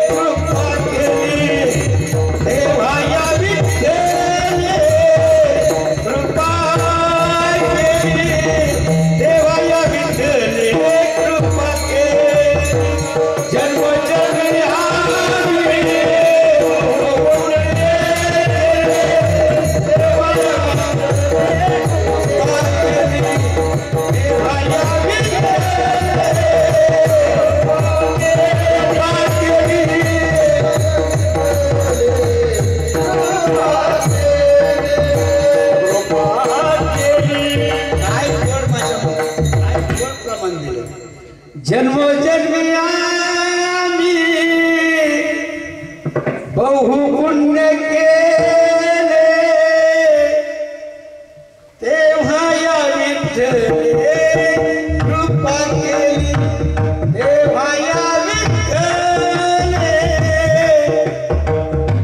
कृपा केली, देवाया विठ्ठल बहु पुण्य केले तेव्हा या विठ्ठले कृपा केली तेव्हा या विठ्ठले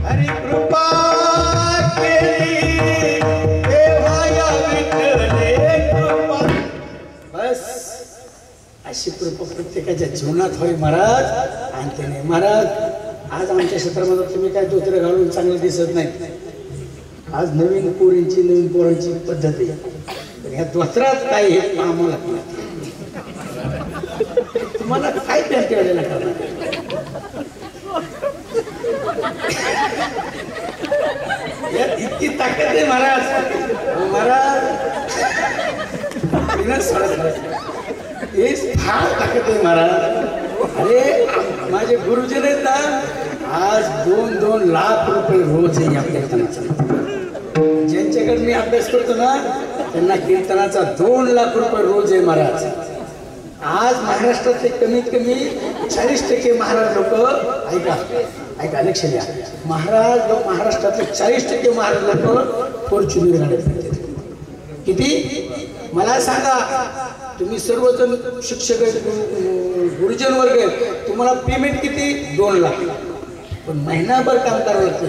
हरी कृपा केली तेव्हा या विठ्ठले कृपा. बस अशी कृपा प्रत्येकाच्या जीवनात होय महाराज. आणि त्याने महाराज आज आमच्या क्षेत्रामध्ये तुम्ही काय धोतर घालून चांगलं दिसत नाही. आज नवीन पोरींची नवीन पोरांची पद्धत आहे. पण ह्या धोत्रात काय हे आम्हाला तुम्हाला काय ठेवलेलं करणार. इतकी ताकद आहे महाराज. महाराज फार ताकद आहे महाराज. अरे माझे गुरुजी आहेत ना आज 2-2 लाख रुपये रोज आहे या कीर्तनाचा. ज्यांच्याकडे मी अभ्यास करतो ना त्यांना कीर्तनाचा 2 लाख रुपये रोज आहे महाराज. आज महाराष्ट्रातले कमीत कमी 40% महाराज लोक ऐका लक्ष द्या. महाराष्ट्रातले 40% महाराज लोक फॉर्च्युनर गाड्या फिरतात. किती मला सांगा. तुम्ही सर्वजण शिक्षक गुरुजन वर्ग आहे तुम्हाला पेमेंट किती 2 लाख. पण महिनाभर काम करावं लागतं.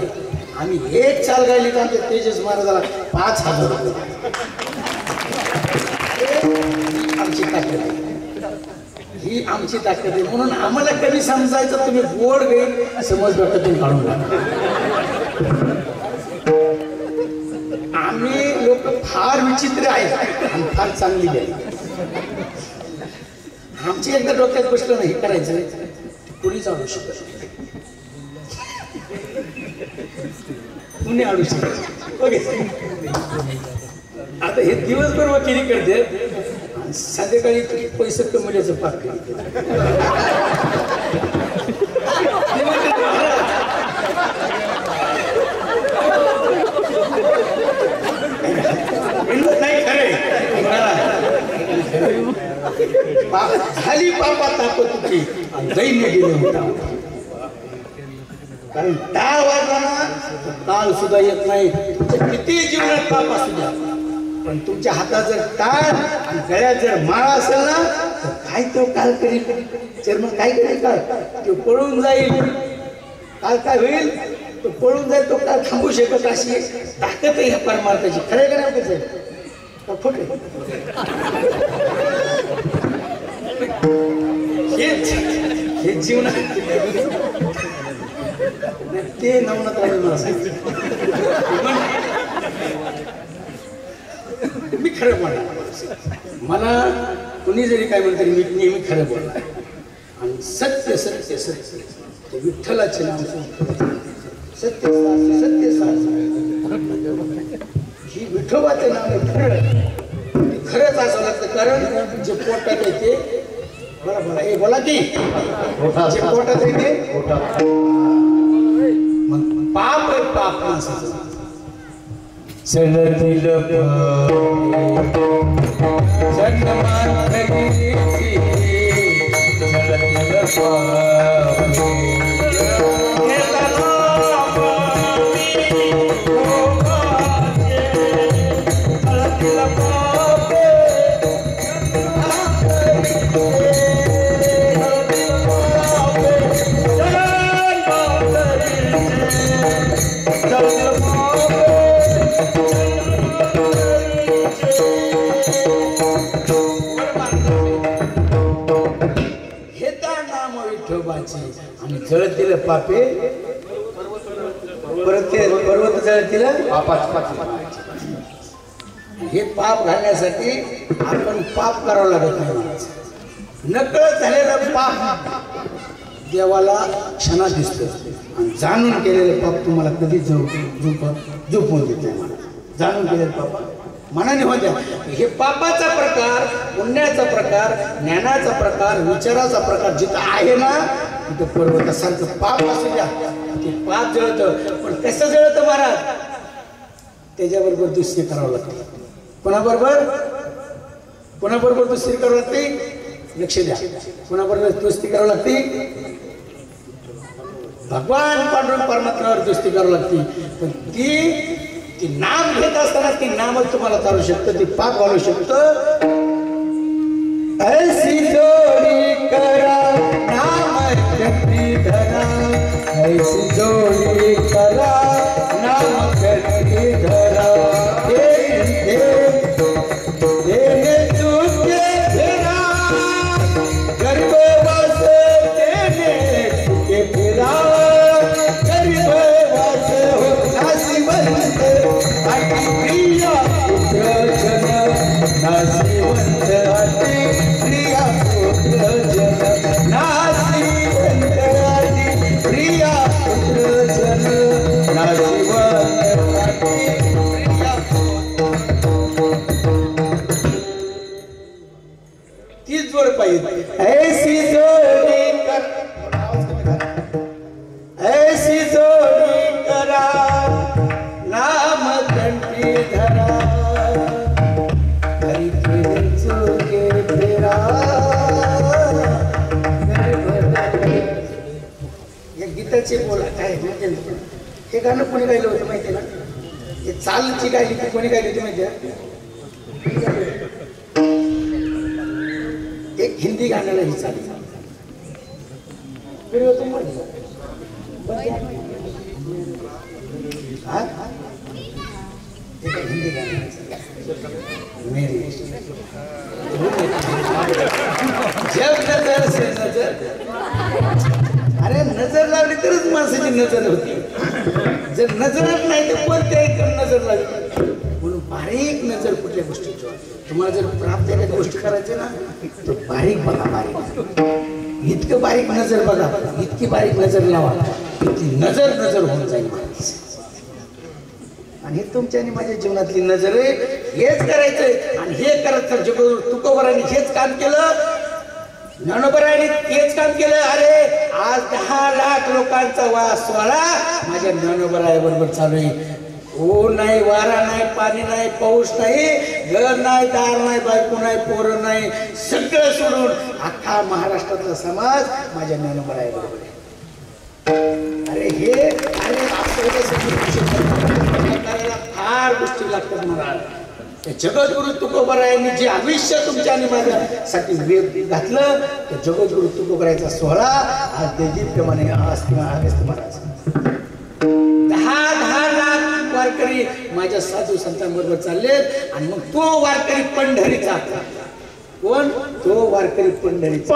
आम्ही एक चाल गायली तर आमच्या तेजस महाराजाला 5,000 रुपये. आमची ताकद आहे. ही आमची ताकद आहे. म्हणून आम्हाला कधी समजायचं तुम्ही गोड घेईल समज डोक्यातून काढून टाका. आम्ही लोक फार विचित्र आहेत आणि फार चांगली आहे. आमची एकदा डोक्यात बसलं नाही करायचं कुणी जाऊ शकत कुणी आणू शकत. ओके आता हे दिवसभर वकिली करते संध्याकाळी पैसे कमवल्याचं पाक नाही खरे झाली पापा ताकद तुझी दैन्य गेले होता. कारण टाळ वाजला ना टाळ सुद्धा येत नाही. किती जीवनात पाप असू द्या पण तुमच्या हातात जर टाळ आणि गळ्यात जर माळा असेल ना तर काय तो काल करील. चर्म काय करेल काल तो पळून जाईल. काल काय होईल तो पळून जाईल. तो काल थांबू शकत अशी ताकद आहे ह्या परमार्थाची. खरं का नाही कसं खोटे हे जीवन ते नवनाथ राहिले मला सांगितलं. मी खरं बोलणार. मला कुणी जरी काय म्हणतं मी नेहमी खरं बोलणार. आणि सत्य सत्य सत्य विठ्ठलाचे नाव सत्य सत्य ही विठोबाचे नाव आहे. खरं खरंच असं लागतं. कारण जे पोटात येते बोला बोला हे बोला की जे पोटात येते मग पाप पाप नसायचं. चढतील आणि जळतील पापे परत पर्वत जळतील हे पाप घालण्यासाठी आपण पाप करावं लागत नाही. नकळत झालेलं पाप देवाला क्षणात दिसतं आणि जाणून केलेलं पाप तुम्हाला कधी झोपवून देते. जाणून केलेलं पाप मनाने होत्या. हे पापाचा प्रकार पुण्याचा प्रकार ज्ञानाचा प्रकार विचाराचा प्रकार जिथं आहे ना तिथं पर्वतासारखं पाप असू द्या ते पाप जळतं. पण कसं जळतं महाराज त्याच्याबरोबर दुसरी करावं लागते. कोणाबरोबर दुसरी करावं लागते. लक्ष द्या. कोणाबरोबर दुसरी करावं लागते. भगवान पांडुरंग परमात्म्यावर दोस्ती करावी लागते. पण ती नाम घेत असताना ती नामच तुम्हाला चालू शकतं, ती पाप घालू शकतं. ऐसी जोडी करा नाम जपी धरा, ऐसी जोडी करा नाम जपी धरा. ऐसी जोड़ी करा नाम कंठी धरा, हरि के फेरा. या गीताचे बोला काय हे गाणं कोणी गायलं होतं माहिती ना? हे चालची गायली ती कोणी गायली होती माहिती आहे? एक हिंदी गाण्याला ही चालली. हिंदी गाणं जब नजर से नजर, अरे नजर लागली तरच माणसाची नजर होती. जर नजरच नाही तर कोणत्याही नजर लागली. म्हणून बारीक नजर कुठल्या गोष्टीची. तुम्हाला जर प्राप्त एखादी गोष्ट करायची ना तर बारीक बघा, बारीक इतकं बारीक नजर बघा, इतकी बारीक नजर लावा की नजर होऊन जाईल. आणि हे तुमच्या आणि माझ्या जीवनातली नजर आहे. हेच करायचंय आणि हे करत तर तुकोबरांनी हेच काम केलं, ज्ञानोबरांनी हेच काम केलं. अरे आज 10 लाख लोकांचा वास सोहळा माझ्या ज्ञानोबराया बरोबर चालू आहे. ऊन नाही, वारा नाही, पाणी नाही, पाऊस नाही, घर नाही, दार नाही, बायको नाही, पोरं नाही, सगळं सोडून अख्खा महाराष्ट्रातला समाज माझ्या ज्ञानोबराया बरोबर आहे. अरे हे फार गोष्टी लागतात महाराज. जगद्गुरु तुकोबरायांनी जे आयुष्य तुमच्या आणि माझ्यासाठी वेद घातलं तर जगद्गुरु तुकोबरायाचा सोहळा आज देदीप्रमाणे अगस्त्य महाराज 10 लाख वारकरी माझ्या साधू संतांबरोबर चाललेत. आणि मग तो वारकरी पंढरीचा कोण? तो वारकरी पंढरीचा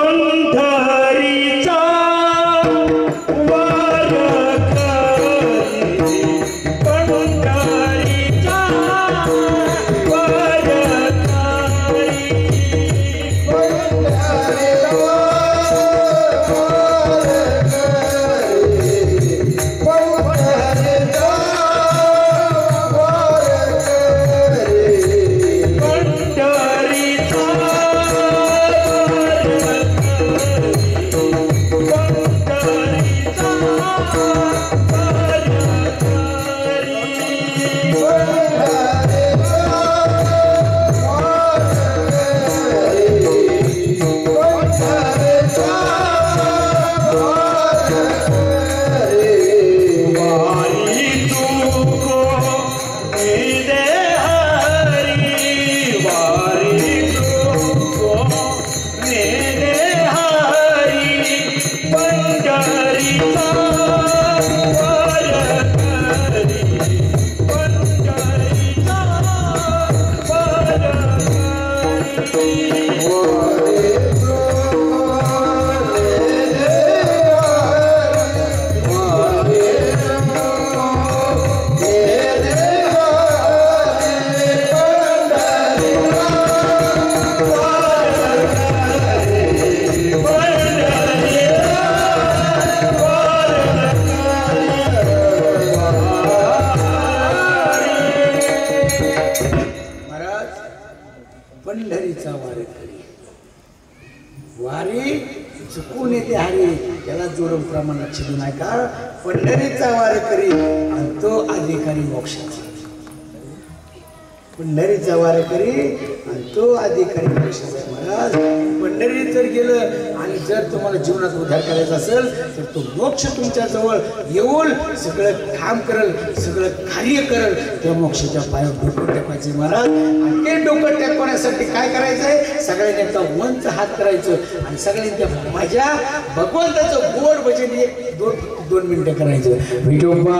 पंढरीचा वारकरी. वारी चुकून येते हरी त्याला जोडून प्रमाणात छिदू नाही का? पंढरीचा वारकरी आणि तो अधिकारी मोक्षाचा. पंढरीचा वारकरी आणि तो अधिकारी मोक्षाचा. महाराज पंढरीत जर गेलं आणि जर तुम्हाला जीवनात उद्धार करायचा असेल तर तो मोक्ष तुमच्या जवळ येऊन सगळं काम करेल, सगळं कार्य करेल. त्या मोक्षाच्या पायावर डोकं टेकवायचे महाराज. आणि ते डोकं टेकवण्यासाठी काय करायचंय? सगळ्यांनी आता मंच हात करायचं आणि सगळ्यांनी त्या माझ्या भगवंताचं गोड भजन एक दोन मिनिटं करायचं. विठोबा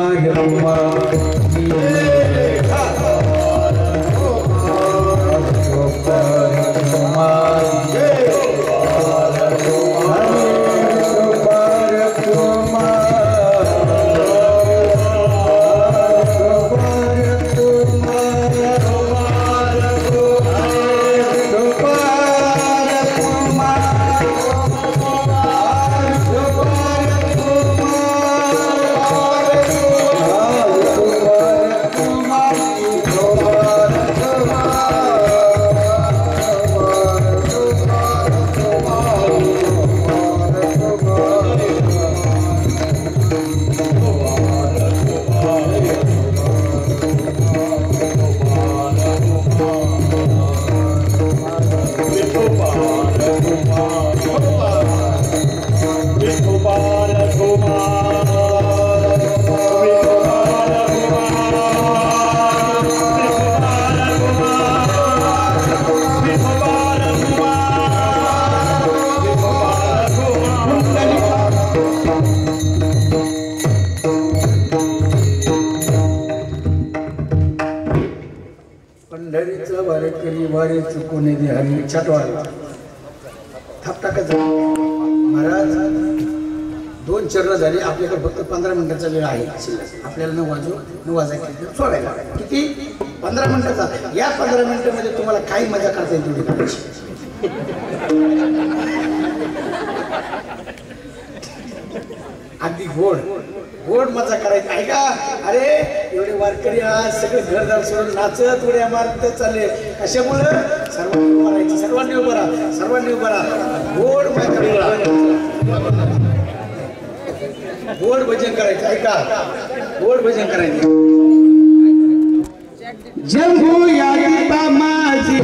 पंढरीचा वारकरी वारी चुकून दे हरी छाटवाला थाप टाकायचं. महाराज 2 चरण झाली. आपल्याकडे फक्त 15 मिनिटाचा वेळ आहे. आपल्याला 9 वाजायला सोडायला किती 15 मिनिटाचा. या 15 मिनिटामध्ये तुम्हाला काही मजा करता येईल तेवढी करायची. अगदी गोड गोड मजा करायची. ऐका, अरे एवढे वारकरी आज सगळे घरदार सोडून नाचत उड्या मारत चालले. कशामुळं? सर्वांनी उभं राहायचं. सर्वांनी उभं राहा, सर्वांनी उभं राहा. गोड गोड भजन करायचं. ऐका, गोड भजन करायचं. जंबू या गीता माझी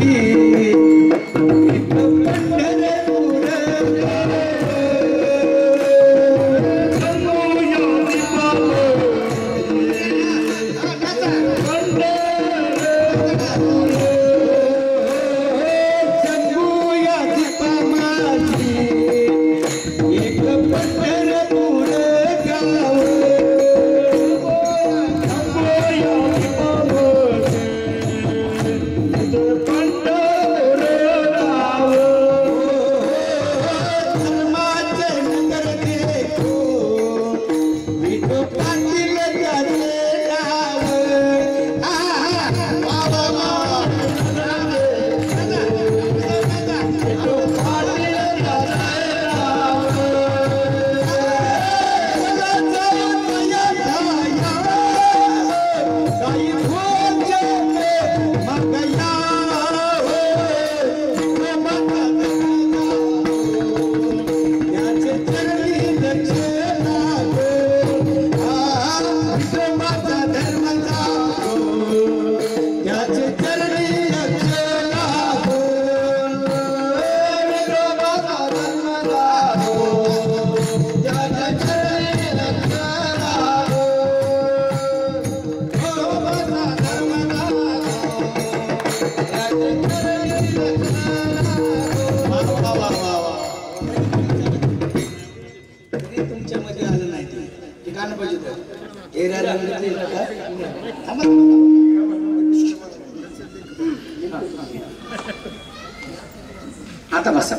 आता बसा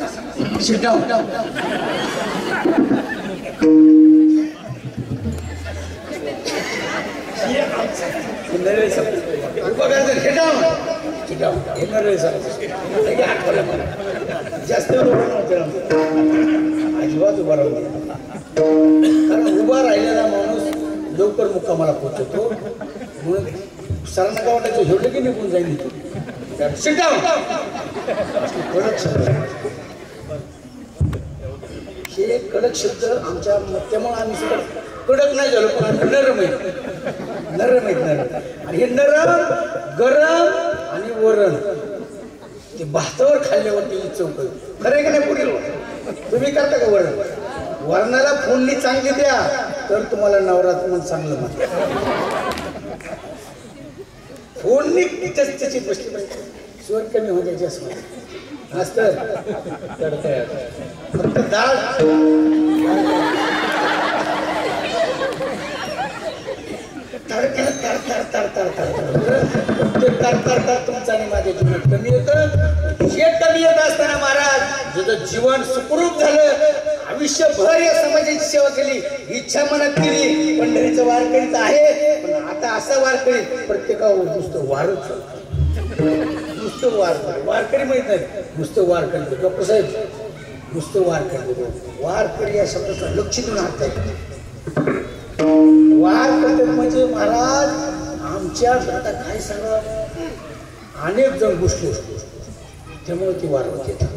sit down जास्त अजिबात उभा राहू कारण उभा राहिलेला माणूस लवकर मुक्कामाला पोहोचतो म्हणून सरांना काय वाटायचं हेवढं की निघून जाईल sit down कडक शब्द हे कडक शब्द आमच्या त्यामुळे आम्ही सुद्धा कडक नाही झालो पण आम्ही नरम आहेत आणि हे नरम गरम आणि वरण ते भातावर खाल्ल्यावरती चौक खरे का नाही पुढील तुम्ही करता का वर्ण? वर्णाला फोडणी चांगली द्या तर तुम्हाला नवरात्र चांगलं म्हणतात. फोडणी त्याची बसली पाहिजे, स्वर कमी होते जास्त असतं फक्त डाळ तुमचा आणि माझ्या जीवनात कमी येतं. हे कमी येत असताना महाराज तुझं जीवन सुखरूप झालं, आयुष्यभर या समाजाची सेवा केली, इच्छा मनात केली. पंढरीचं वारकरीच आहे, पण आता असा वारकरी प्रत्येकावर नुसतं वारच, नुसतं वारकरी माहित नाही, नुसतं वारकरी. डॉक्टर साहेब नुसतं वारकरी, वारकरी या शब्दाचा लक्षितून अर्थ आहे. वार करतात म्हणजे महाराज आमच्या आता काय सांगा, अनेक जण घुसले त्यामुळे ती वारवत येतात.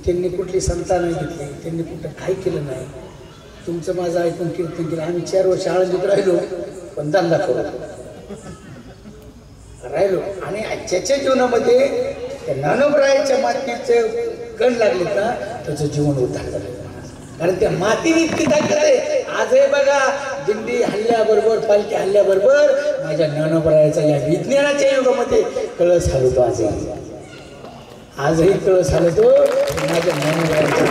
त्यांनी कुठली संता नाही घेतली, त्यांनी कुठं काय केलं नाही. तुमचं माझं ऐकून कीर्तन केलं. आम्ही 4 वर्ष आळंदीत राहिलो, पण धंदा राहिलो. आणि ज्याच्या जीवनामध्ये त्या ज्ञानोबरायाच्या मातीचं गण लागले ना, त्याचं जीवन उद्धार झालं. कारण त्या मातीने इतकी ताकद आहे. आजही बघा दिंडी हल्ल्याबरोबर, पालखी हल्ल्याबरोबर माझ्या ज्ञानोबरायाचा या विज्ञानाच्या युगामध्ये कळस हलवतो. आजही कळस हलवतो माझ्या ज्ञानोबरायाचा.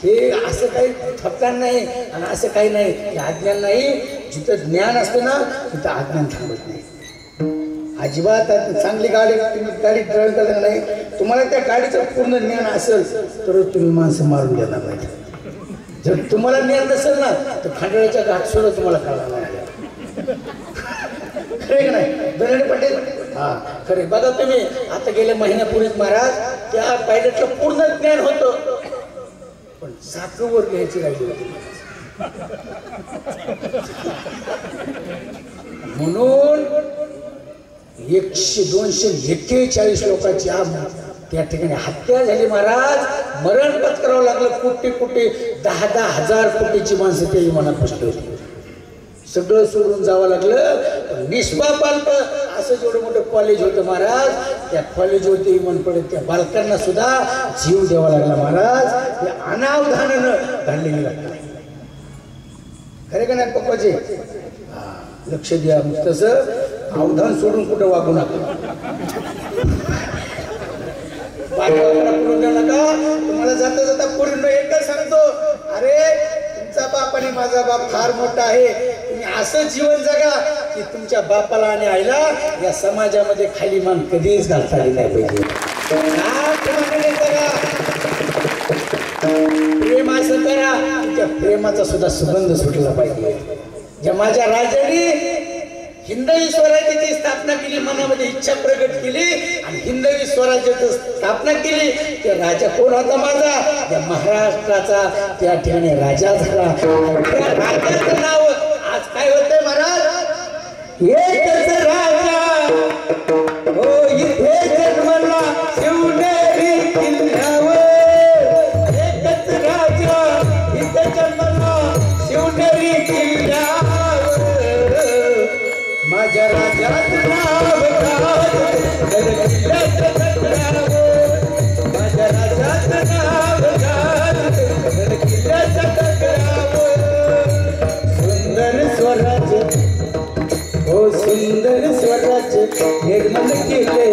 हे असं काही ठपकान नाही आणि असं काही नाही, हे अज्ञान नाही. जिथं ज्ञान असतं ना तिथं अज्ञान थांबत नाही अजिबात. चांगली गाडी ड्राईव्ह करणार नाही, तुम्हाला त्या गाडीचं पूर्ण ज्ञान असेल तर तुम्ही माणसं मारून देणार नाही. जर तुम्हाला ज्ञान नसेल ना तर खांडोळ्याच्या घाट सुद्धा तुम्हाला कळणार नाही. खरे का नाही धनंजय पटेल? हा खरे. बघा तुम्ही आता गेल्या महिन्यापूर्वीच महाराज त्या पायलटचं पूर्ण ज्ञान होतं, पण चाकवर घ्यायची राहिली होती. म्हणून 100, 200, 41 लोकांची त्या ठिकाणी हत्या झाली महाराज. मरण पत्करावं लागलं. कोटी 10 हजार कोटीची माणसं त्या विमानात बसली होती. सगळं सोडून जावं लागलं. निष्पापाल्प असं जेवढं मोठं कॉलेज होतं महाराज, त्या कॉलेजवरती विमान पडत त्या बालकांना सुद्धा जीव द्यावा लागला महाराज. हे अनावधानानं घडलेली घटना. खरे का नाही पप्पाचे? लक्ष द्या. तसं अवधान सोडून कुठं वागू नका. तुम्हाला जाता जाता पूर्ण एकच सांगतो, अरे तुमचा बाप आणि माझा बाप फार मोठा आहे. तुम्ही असं जीवन जगा की तुमच्या बापाला आणि आईला या समाजामध्ये खाली मान कधीच घालता आली नाही पाहिजे. प्रेम असं करा, त्या प्रेमाचा सुद्धा सुगंध सुटला पाहिजे. ज्या माझ्या राजाने हिंदवी स्वराज्याची स्थापना केली, मनामध्ये इच्छा प्रगट केली आणि हिंदवी स्वराज्याची स्थापना केली, ते राजा कोण होता माझा? त्या महाराष्ट्राचा त्या ठिकाणी राजा झाला. त्या राजाचं नाव आज काय होतंय महाराज? एकच राजा हो इथे जन्मला शिवनेरी किल्ल्यावर. एकच राजा इथे जन्मला शिवनेरी किल्ल्यावर. माझ्या राजाचं नाव माझ्या राजाचं नाव सुंदर स्वराज्य हो सुंदर स्वराज्य निर्माण केले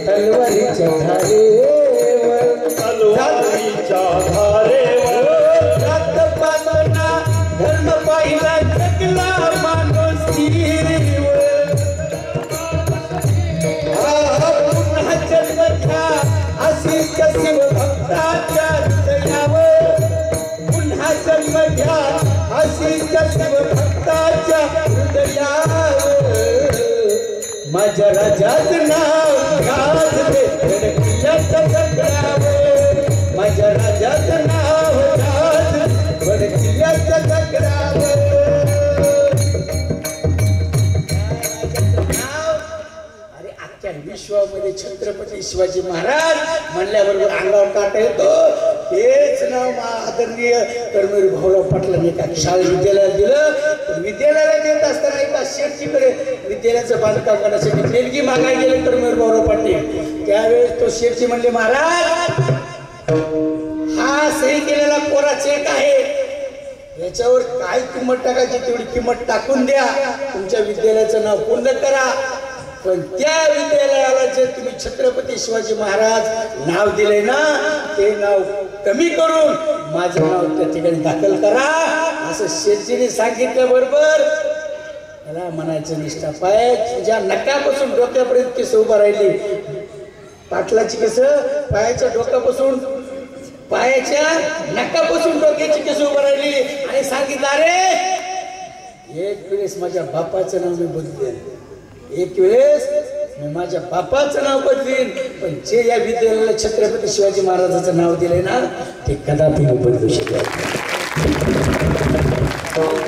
तलवारीच्या धारेवर. तलवारीच्या धारेवर जात पावना धर्म पाहिला जगला माणूस शिव भक्ताच्या हृदयावर. पुन्हा जन्म घ्या अशीच्या शिव भक्ताच्या हृदयावर. माझ्या राजाचं नाव गाजले किल्ल्याच्या दगडावर. माझ्या राजाचं नाव गाजले किल्ल्याच्या दगडावर. विश्वामध्ये छत्रपती शिवाजी महाराज म्हणल्याबरोबर अंगावर काटा येतो. हेच नाव आदरणीय कर्मवीर भाऊराव पाटलांनी एका शाळेत विद्यालयात दिलं. पण विद्यालयाला देत असताना एका शेठजीकडे विद्यालयाचं बांधकाम करण्यासाठी देणगी मागायला गेले कर्मवीर भाऊराव पाटील. त्यावेळेस तो शेठजी म्हणले, महाराज हा सही केलेला कोरा चेक आहे, याच्यावर काय किंमत टाकायची तेवढी किंमत टाकून द्या, तुमच्या विद्यालयाचं नाव पूर्ण करा. पण त्या विद्यालयाला जे तुम्ही छत्रपती शिवाजी महाराज नाव दिले ना, ते नाव कमी करून माझं नाव त्या ठिकाणी दाखल करा, असं शेठजीने सांगितल्या बरोबर मला म्हणायचं निष्ठा पाय तुझ्या नकापासून डोक्यापर्यंत केस उभं राहिली, पाटलाची केस पायाच्या डोक्यापासून पायाच्या नकापासून डोक्याची केस उभं राहिली आणि सांगितलं अरे एक वेळेस माझ्या बापाचं नाव मी बदलेन, एक वेळेस मी माझ्या बापाचं नाव बदलीन, पण जे या विद्यालयाला छत्रपती शिवाजी महाराजांचं नाव दिलंय ना ते कदापि बदलू शकत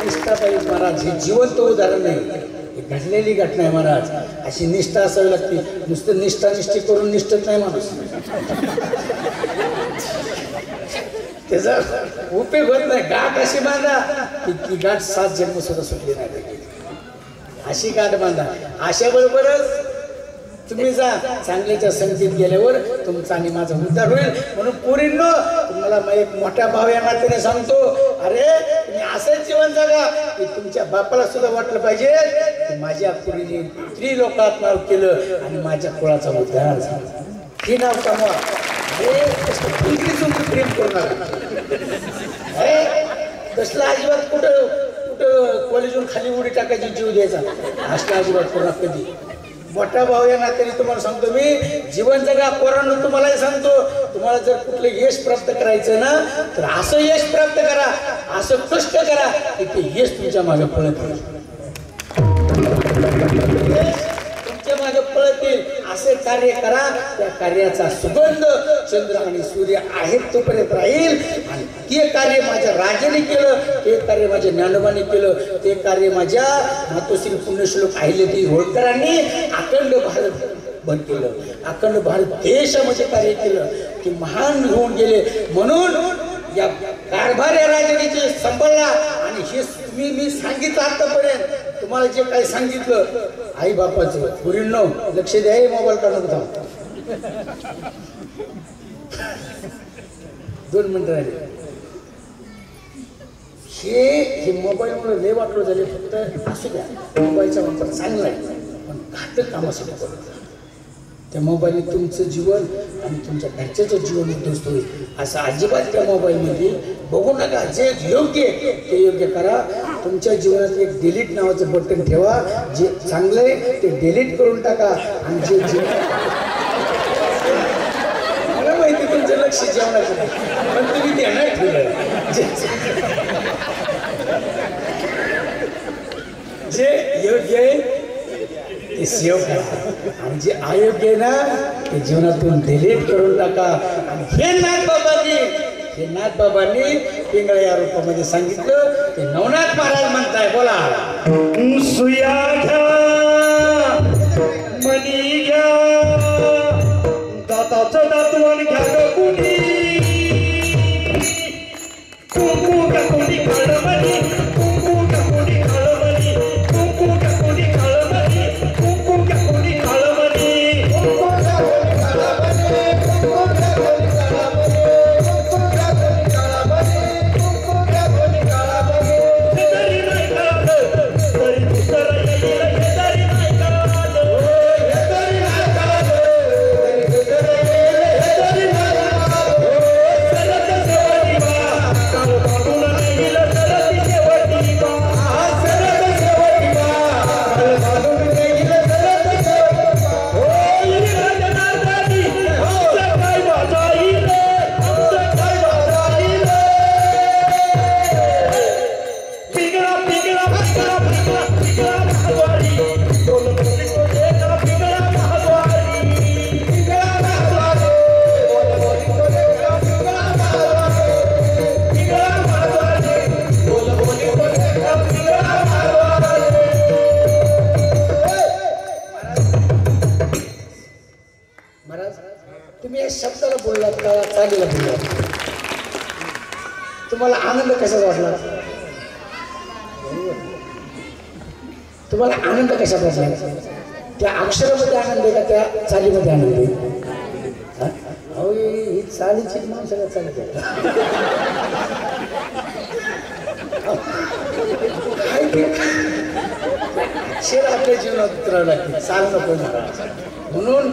निष्ठाबाई महाराज हे जिवंत उदाहरण नाही, घडलेली घटना आहे महाराज. अशी निष्ठा असावी लागते, नुसतं निष्ठी करून निष्ठत नाही माणूस, त्याचा उपयोग होत नाही. गाठ अशी बांधा की गाठ 7 जन्म सुद्धा सुटली नाही, अशी गाठ बांधा. अशा बरोबरच तुम्ही जा चांगल्याच्या संगतीत गेल्यावर तुमचा आणि माझा उद्धार होईल. म्हणून पोरींनो तुम्हाला एक मोठ्या भाव या नात्याने सांगतो, अरे तुम्ही असंच जीवन जगा की तुमच्या बापाला सुद्धा वाटलं पाहिजे की माझ्या पोरीने त्रिलोकात नाव केलं आणि माझ्या कुळाचा उद्धार झाला. हे नाव कमवा, प्रेम करणार तसला अजिबात कुठं कुठं कॉलेजून खाली उडी टाकायची जीव द्यायचा असला अजिबात करणार कधी. मोठा भाऊ या नात्याने तुम्हाला सांगतो मी, जीवन जगा. पोरांनो तुम्हालाही सांगतो, तुम्हाला जर कुठलं यश प्राप्त करायचं ना तर असं यश प्राप्त करा, असं कष्ट करा की ते यश तुमच्या मागे पळत येईल, तुमच्या मागे पळत येईल. असे कार्य करा, त्या कार्याचा सुगंध चंद्र आणि सूर्य आहेत तोपर्यंत राहील. आणि ते कार्य माझ्या राजाने केलं, ते कार्य माझ्या ज्ञानोबाने केलं, ते कार्य माझ्या मातोश्री पुण्यश्लोक अहिल्यादेवी होळकरांनी अखंड भारत बंद केलं, अखंड भारत देशामध्ये कार्य केलं, ते महान होऊन गेले. म्हणून या कारभार या राजाने जे सांभाळला आणि हे मी सांगितलं आतापर्यंत तुम्हाला जे काही सांगितलं आई बापाचं, पोरींनो लक्ष द्या, मोबाईल काढून थांब 2 मिनिटं राहिले. हे मोबाईलमुळे लय वाटलं झाले, फक्त असू द्या मोबाईलचा वापर चांगला आहे पण घातक कामासाठी करत. त्या मोबाईलने तुमचं जीवन आणि तुमच्या घरच्याचं जीवन उद्ध्वस्त होईल. असं अजिबात त्या मोबाईलमध्ये बघू नका. जे योग्य आहे ते योग्य करा. तुमच्या जीवनात एक डिलीट नावाचं बटन ठेवा, जे चांगलं आहे ते डिलीट करून टाका आणि जे मला माहिती तुमचं लक्ष जेवणाचं नाही पण तुम्ही ते नाही ठेवलं, जे योग्य आहे ते सेव करा आणि जे अयोग्य आहे ना ते जीवनातून डिलीट करून टाका. आणि हे नाथबाबांनी पिंगळा या रूपामध्ये सांगितलं, ते नवनाथ महाराज म्हणताय. बोला सुया घ्या मनी घ्या दाताचं दातवण घ्या ग कुणी कुंकू का कोणी काळमणी कुंकू का कोणी काळमणी कुंकू का कोणी काळमणी कुंकू का कोणी काळमणी कुंकू का कोणी काळमणी कुंकू का कोणी काळमणी कुंकू का कोणी काळमणी कुंकू का कोणी काळमणी तरी नाही काळलं तरी दुसरं येईल हे तरी नाही काळलं हे तरी नाही काळलं तरी दुसरं येईल हे तरी नाही काळलं सरत सेवटी बा काळ बाबून येईल सरत सेवटी बा सरत सेवटी बा काळ बाबून येईल सरत सेवटी बा होईल राजनाथानी आमचं काय वाजाईल आमचं काय वाजाईल पिंगळा पिंगळा पिंगळा पिंगळा पिंगळा महाद्वारी बोल बोली बोले का पिंगळा महाद्वारी पिंगळा महाद्वारी बोल बोली बोले का पिंगळा महाद्वारी पिंगळा महाद्वारी बोल बोली बोले का पिंगळा महाद्वारी. महाराज तुम्ही या शब्दाला बोललात का चालीला बोललात? तुम्हाला आनंद कशाचा वाटला? तुम्हाला आनंद कशात वाटला? त्या अक्षरामध्ये आनंद आहे का त्या चालीमध्ये आनंद आहे? अहो ही सालीची माणसाला चालते शेर आपल्या जीवनात उतरावं लागते साल नको म्हणून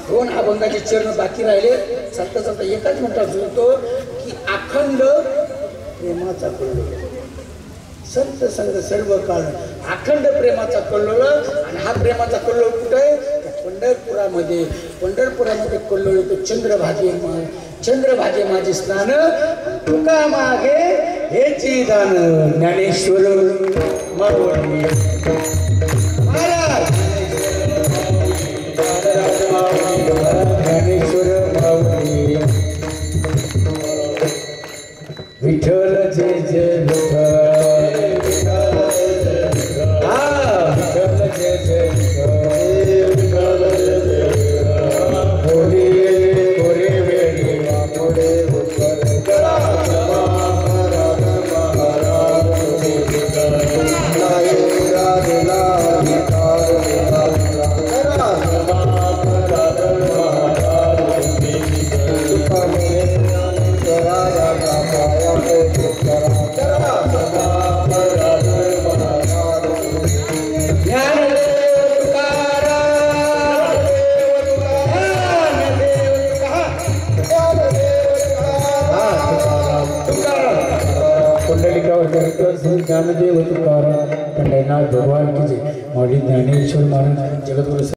2 अभंगाचे चरण बाकी राहिले चालता चालता एकच म्हणता जुळतो की अखंड प्रेमाचा कल्लोळ संत संग सर्व काळ अखंड प्रेमाचा कल्लोळ आणि हा प्रेमाचा कल्लोळ कुठे आहे पंढरपुरामध्ये कल्लोळ येतो चंद्रभागे माझे स्नान तुका मागे हेची दान ज्ञानेश्वर मावळी महाराज ज्ञानेश्वर मावळी विठ्ठल जय जय विठ्ठल हा विठ्ठल जय जय विठ्ठल होरी होरी वेळी मोरे विठ्ठल ज्ञानदेव तुकाराम पंढरीनाथ भगवान की जय. मौली ज्ञानेश्वर महाराज जगद्गुरु